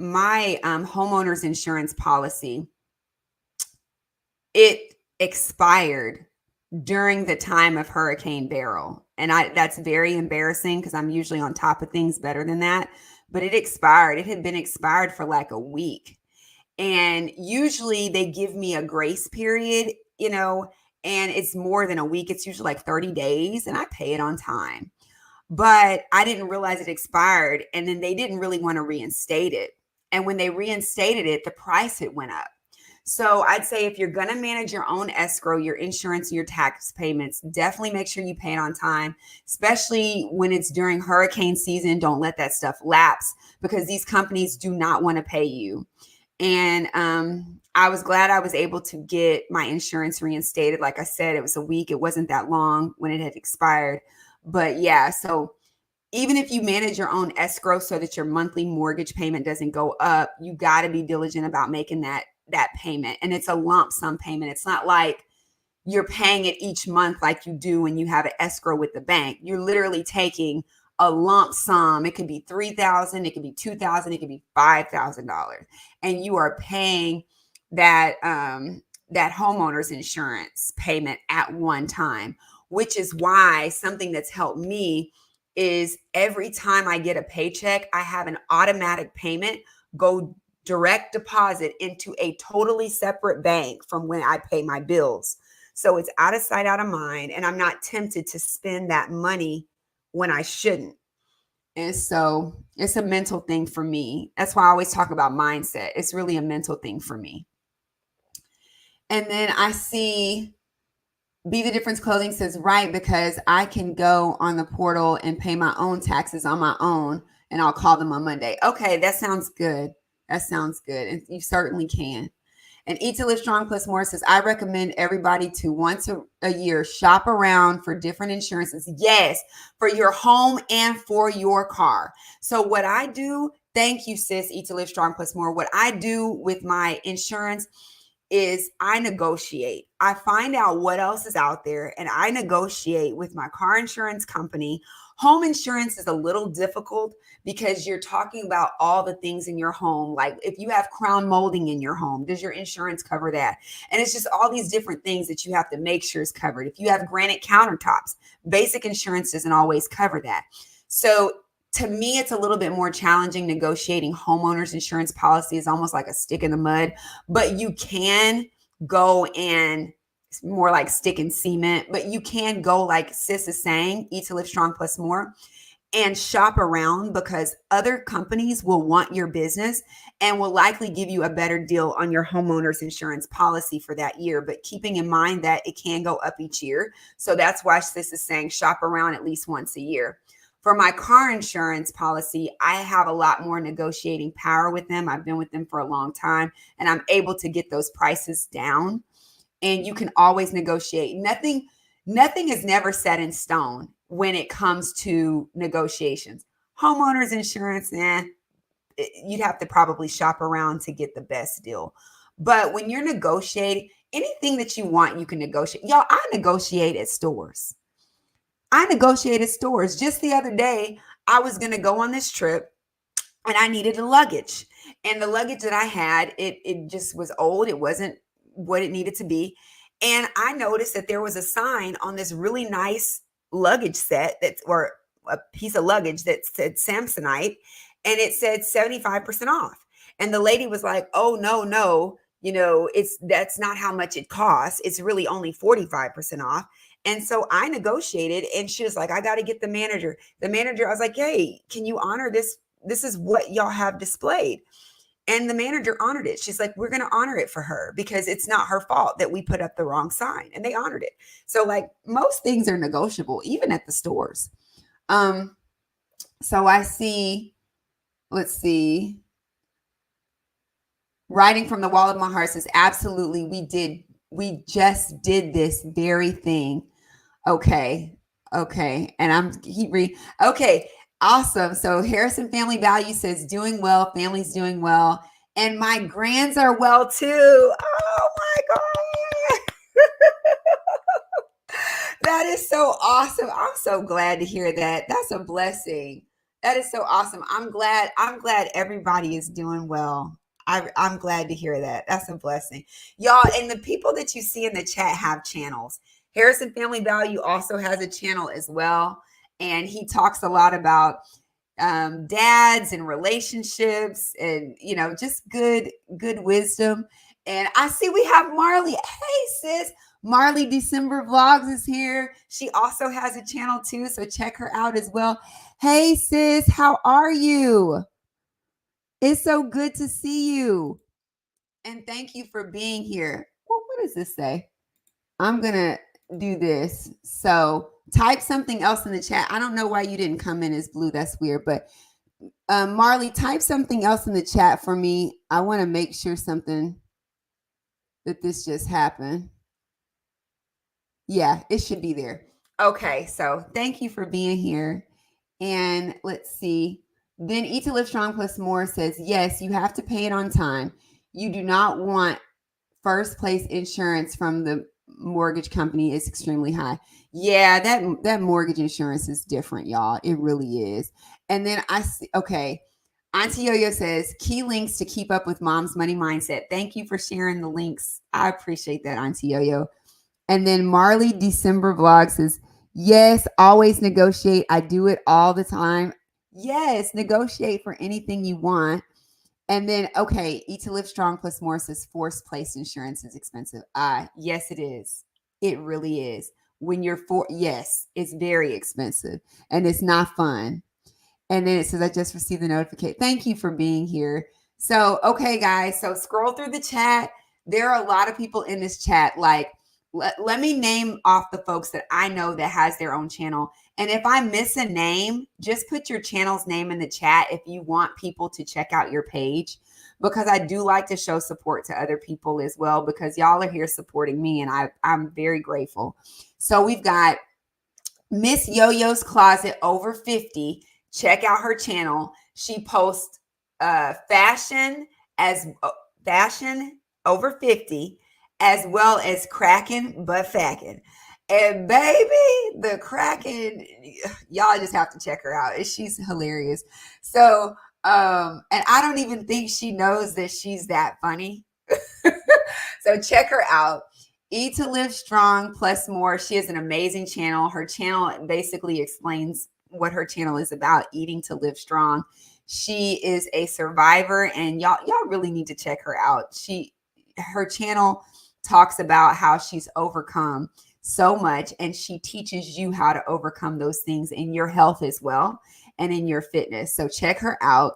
homeowner's insurance policy, it expired during the time of Hurricane Beryl. And that's very embarrassing, because I'm usually on top of things better than that. But it expired. It had been expired for like a week. And usually they give me a grace period, you know, and it's more than a week. It's usually like 30 days, and I pay it on time. But I didn't realize it expired. And then they didn't really want to reinstate it. And when they reinstated it, the price had went up. So I'd say, if you're going to manage your own escrow, your insurance, and your tax payments, definitely make sure you pay it on time, especially when it's during hurricane season. Don't let that stuff lapse, because these companies do not want to pay you. And I was glad I was able to get my insurance reinstated. Like I said, it was a week. It wasn't that long when it had expired. But yeah, so even if you manage your own escrow so that your monthly mortgage payment doesn't go up, you got to be diligent about making that payment. And it's a lump sum payment. It's not like you're paying it each month like you do when you have an escrow with the bank. You're literally taking a lump sum. It could be $3,000, it could be $2,000, it could be $5,000, and you are paying that that homeowner's insurance payment at one time. Which is why something that's helped me is every time I get a paycheck, I have an automatic payment go direct deposit into a totally separate bank from when I pay my bills. So it's out of sight, out of mind, and I'm not tempted to spend that money when I shouldn't. And so it's a mental thing for me. That's why I always talk about mindset. It's really a mental thing for me. And then I see Be the Difference Clothing says, right, because I can go on the portal and pay my own taxes on my own, and I'll call them on Monday. Okay, that sounds good. That sounds good. And you certainly can. And Eat to Live Strong Plus More says, I recommend everybody to once a year shop around for different insurances. Yes, for your home and for your car. So what I do, thank you, sis, Eat to Live Strong Plus More. What I do with my insurance is I negotiate. I find out what else is out there and I negotiate with my car insurance company. Home insurance is a little difficult because you're talking about all the things in your home. Like if you have crown molding in your home, does your insurance cover that? And it's just all these different things that you have to make sure is covered. If you have granite countertops, basic insurance doesn't always cover that. So to me, it's a little bit more challenging. Negotiating homeowners insurance policy is almost like a stick in the mud, but you can go and it's more like stick and cement, but you can go like sis is saying, Eat to Live Strong Plus More, and shop around because other companies will want your business and will likely give you a better deal on your homeowner's insurance policy for that year. But keeping in mind that it can go up each year. So that's why sis is saying shop around at least once a year. For my car insurance policy, I have a lot more negotiating power with them. I've been with them for a long time and I'm able to get those prices down. And you can always negotiate. Nothing is never set in stone when it comes to negotiations. Homeowners insurance, you'd have to probably shop around to get the best deal. But when you're negotiating, anything that you want, you can negotiate. Y'all, I negotiate at stores. I negotiated stores. Just the other day, I was going to go on this trip and I needed a luggage. And the luggage that I had, it just was old. It wasn't what it needed to be. And I noticed that there was a sign on this really nice luggage set or a piece of luggage that said Samsonite, and it said 75% off. And the lady was like, oh, no, that's not how much it costs. It's really only 45% off. And so I negotiated and she was like, I got to get the manager. I was like, hey, can you honor this? This is what y'all have displayed. And the manager honored it. She's like, we're going to honor it for her because it's not her fault that we put up the wrong sign. And they honored it. So like most things are negotiable, even at the stores. So I see, let's see. Writing from the Wall of My Heart says, absolutely, we just did this very thing. Okay. And okay. Awesome. So Harrison Family Value says, doing well, family's doing well. And my grands are well too. Oh my God. That is so awesome. I'm so glad to hear that. That's a blessing. That is so awesome. I'm glad everybody is doing well. I'm glad to hear that. That's a blessing. Y'all, and the people that you see in the chat have channels. Harrison Family Value also has a channel as well. And he talks a lot about dads and relationships and, just good wisdom. And I see we have Marley. Hey, sis. Marley December Vlogs is here. She also has a channel too. So check her out as well. Hey, sis. How are you? It's so good to see you. And thank you for being here. Well, what does this say? I'm going to do this. So type something else in the chat. I don't know why you didn't come in as blue. That's weird. But Marley, type something else in the chat for me. I want to make sure something that this just happened. Yeah, it should be there. Okay, so thank you for being here. And let's see. Then Eat to Live Strong Plus More says, yes, you have to pay it on time. You do not want first place insurance from the mortgage company is extremely high. Yeah, that mortgage insurance is different, y'all. It really is. And then I see, okay. Auntie Yo-Yo says, key links to keep up with mom's money mindset. Thank you for sharing the links. I appreciate that, Auntie Yo-Yo. And then Marley December Vlog says, yes, always negotiate. I do it all the time. Yes, negotiate for anything you want. And then, okay, Eat to Live Strong Plus More says forced place insurance is expensive. Yes, it is. It really is. When you're yes, it's very expensive and it's not fun. And then it says, I just received the notification. Thank you for being here. So, okay, guys. So scroll through the chat. There are a lot of people in this chat. Like, let me name off the folks that I know that has their own channel. And if I miss a name, just put your channel's name in the chat if you want people to check out your page, because I do like to show support to other people as well, because y'all are here supporting me and I'm very grateful. So we've got Miss Yo-Yo's Closet over 50. Check out her channel. She posts fashion over 50, as well as cracking but facking. And baby, the cracking, y'all just have to check her out. She's hilarious. So, and I don't even think she knows that she's that funny. So check her out. Eat to Live Strong Plus More. She has an amazing channel. Her channel basically explains what her channel is about, eating to live strong. She is a survivor, and y'all really need to check her out. Her channel talks about how she's overcome so much, and she teaches you how to overcome those things in your health as well and in your fitness. So check her out.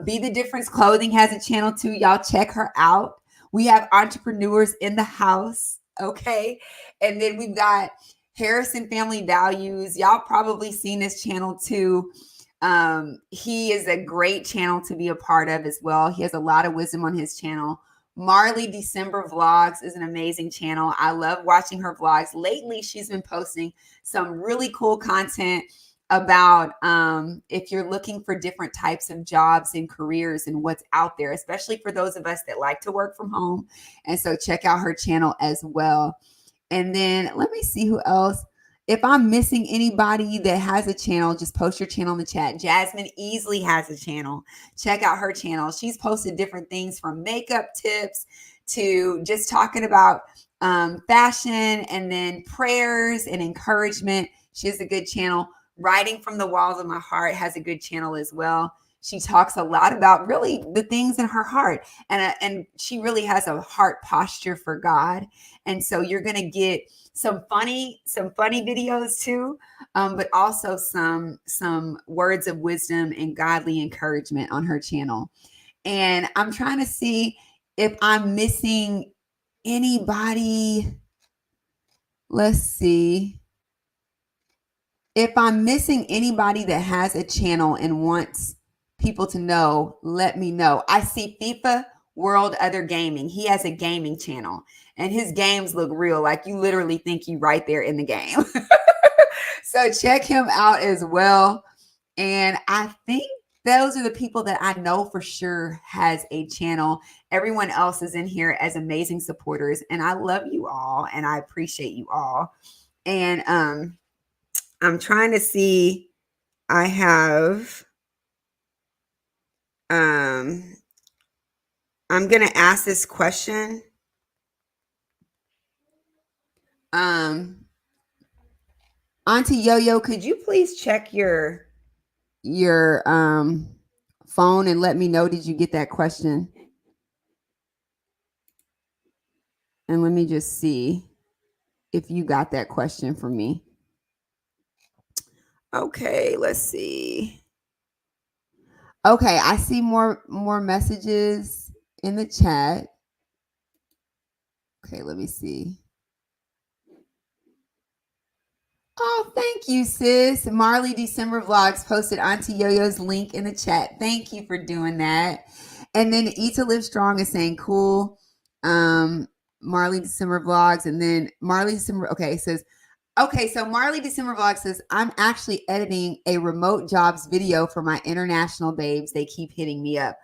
Be the Difference Clothing has a channel too. Y'all check her out. We have entrepreneurs in the house. Okay. And then we've got Harrison Family Values. Y'all probably seen this channel too. He is a great channel to be a part of as well. He has a lot of wisdom on his channel. Marley December Vlogs is an amazing channel. I love watching her vlogs. Lately, she's been posting some really cool content about if you're looking for different types of jobs and careers and what's out there, especially for those of us that like to work from home. And so check out her channel as well. And then let me see who else. If I'm missing anybody that has a channel, just post your channel in the chat. Jasmine Easley has a channel. Check out her channel. She's posted different things from makeup tips to just talking about fashion, and then prayers and encouragement. She has a good channel. Writing from the Walls of My Heart has a good channel as well. She talks a lot about really the things in her heart, and she really has a heart posture for God. And so you're going to get some funny videos too, but also some words of wisdom and godly encouragement on her channel. And I'm trying to see if I'm missing anybody. Let's see. If I'm missing anybody that has a channel and wants people to know, let me know. I see FIFA World Other Gaming. He has a gaming channel and his games look real. Like you literally think you right there in the game. So check him out as well. And I think those are the people that I know for sure has a channel. Everyone else is in here as amazing supporters. And I love you all and I appreciate you all. And I'm trying to see. I have I'm going to ask this question. Auntie Yo-Yo, could you please check your phone and let me know, did you get that question? And let me just see if you got that question from me. Okay, let's see. Okay, I see more messages in the chat. Okay, let me see. Oh, thank you, sis. Marley December Vlogs posted Auntie Yo-Yo's link in the chat. Thank you for doing that. And then Eat to Live Strong is saying cool. Marley December Vlogs. And then Marley December, okay, says, okay, so Marley December Vlog says, I'm actually editing a remote jobs video for my international babes. They keep hitting me up.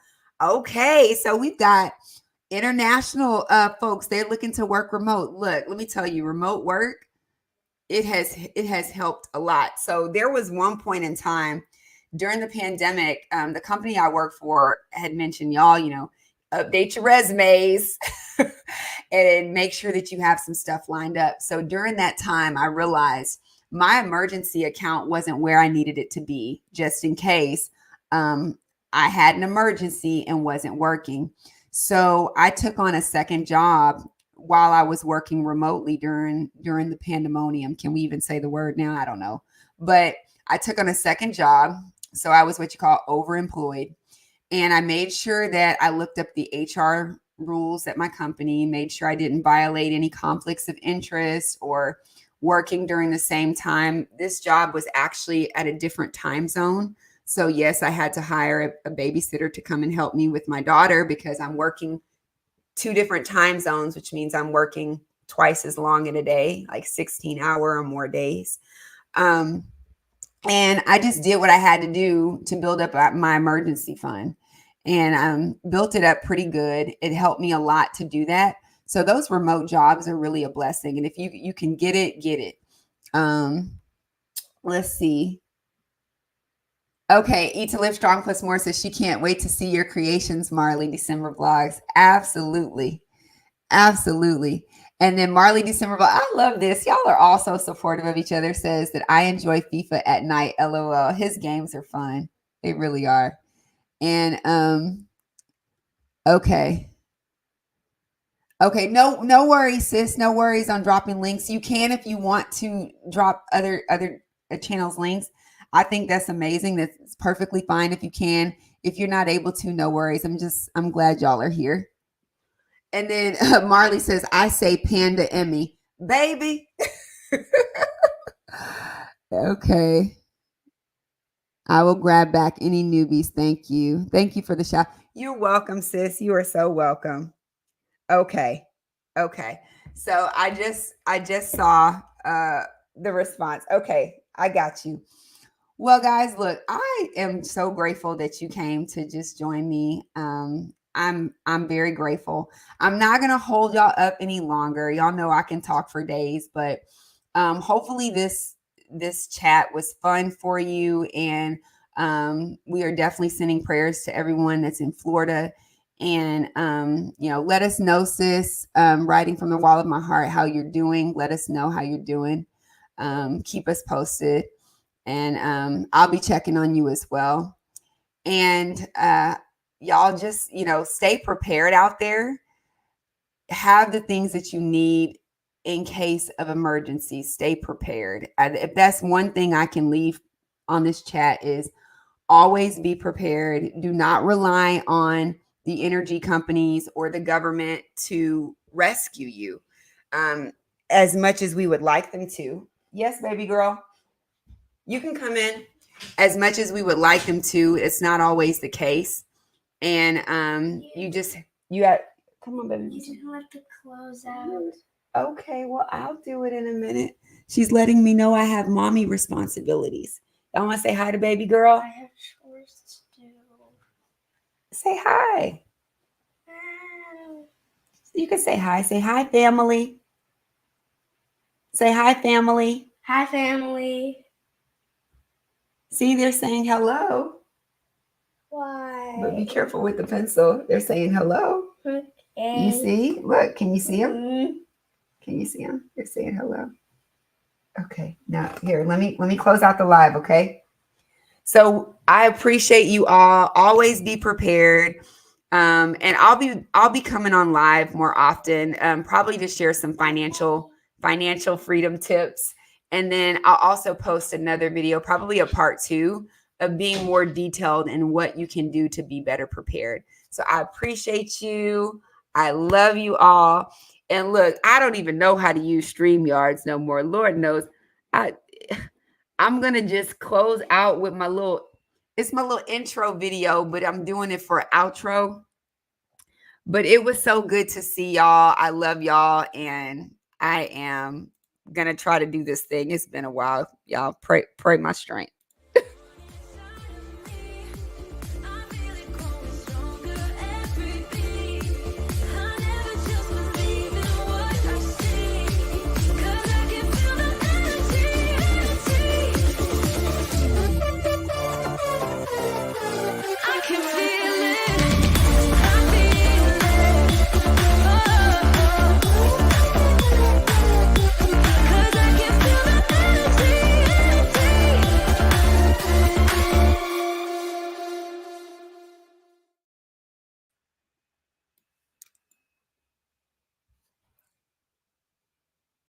Okay, so we've got international folks. They're looking to work remote. Look, let me tell you, remote work, it has helped a lot. So there was one point in time during the pandemic, the company I work for had mentioned, y'all, update your resumes and make sure that you have some stuff lined up. So during that time, I realized my emergency account wasn't where I needed it to be, just in case I had an emergency and wasn't working. So I took on a second job while I was working remotely during the pandemonium. Can we even say the word now? I don't know. But I took on a second job. So I was what you call overemployed. And I made sure that I looked up the HR rules at my company, made sure I didn't violate any conflicts of interest or working during the same time. This job was actually at a different time zone. So yes, I had to hire a babysitter to come and help me with my daughter because I'm working 2 different time zones, which means I'm working twice as long in a day, like 16-hour or more days. And I just did what I had to do to build up my emergency fund, and built it up pretty good. It helped me a lot to do that. So those remote jobs are really a blessing. And if you can get it, get it. Let's see. Okay, Eat to Live Strong Plus More says she can't wait to see your creations, Marley December Vlogs. Absolutely. Absolutely. And then Marley December Vlog, I love this. Y'all are all so supportive of each other, says that I enjoy FIFA at night. LOL. His games are fun. They really are. And okay. Okay, no worries, sis. No worries on dropping links. You can if you want to drop other channels links. I think that's amazing. That's perfectly fine if you can. If you're not able to, no worries. I'm glad y'all are here. And then Marley says, I say Panda Emmy. Baby. Okay. I will grab back any newbies. Thank you. Thank you for the shout. You're welcome, sis. You are so welcome. Okay. Okay. So I just saw the response. Okay. I got you. Well, guys, look, I am so grateful that you came to just join me. I'm very grateful. I'm not going to hold y'all up any longer. Y'all know I can talk for days, but hopefully this chat was fun for you. And we are definitely sending prayers to everyone that's in Florida. And, let us know, sis, writing from the wall of my heart, how you're doing. Let us know how you're doing. Keep us posted. And I'll be checking on you as well. And y'all just, stay prepared out there. Have the things that you need in case of emergency. Stay prepared. If that's one thing I can leave on this chat is always be prepared. Do not rely on the energy companies or the government to rescue you as much as we would like them to. Yes, baby girl. You can come in. As much as we would like them to, it's not always the case. And you have, come on, baby. You didn't let the clothes out. Okay, well, I'll do it in a minute. She's letting me know I have mommy responsibilities. Y'all want to say hi to baby girl? I have chores to do. Say hi. You can say hi. Say hi, family. Say hi, family. Hi, family. See, they're saying hello. Why? But be careful with the pencil. They're saying hello. Okay. You see? Look, can you see them? Mm-hmm. Can you see them? They're saying hello. Okay. Now, here, let me close out the live, okay? So I appreciate you all. Always be prepared. And I'll be coming on live more often, probably to share some financial freedom tips. And then I'll also post another video, probably a part 2 of being more detailed in what you can do to be better prepared. So I appreciate you. I love you all. And look, I don't even know how to use StreamYards no more. Lord knows. I'm going to just close out with my little, it's my little intro video, but I'm doing it for outro. But it was so good to see y'all. I love y'all. And I am going to try to do this thing. It's been a while. Y'all pray my strength.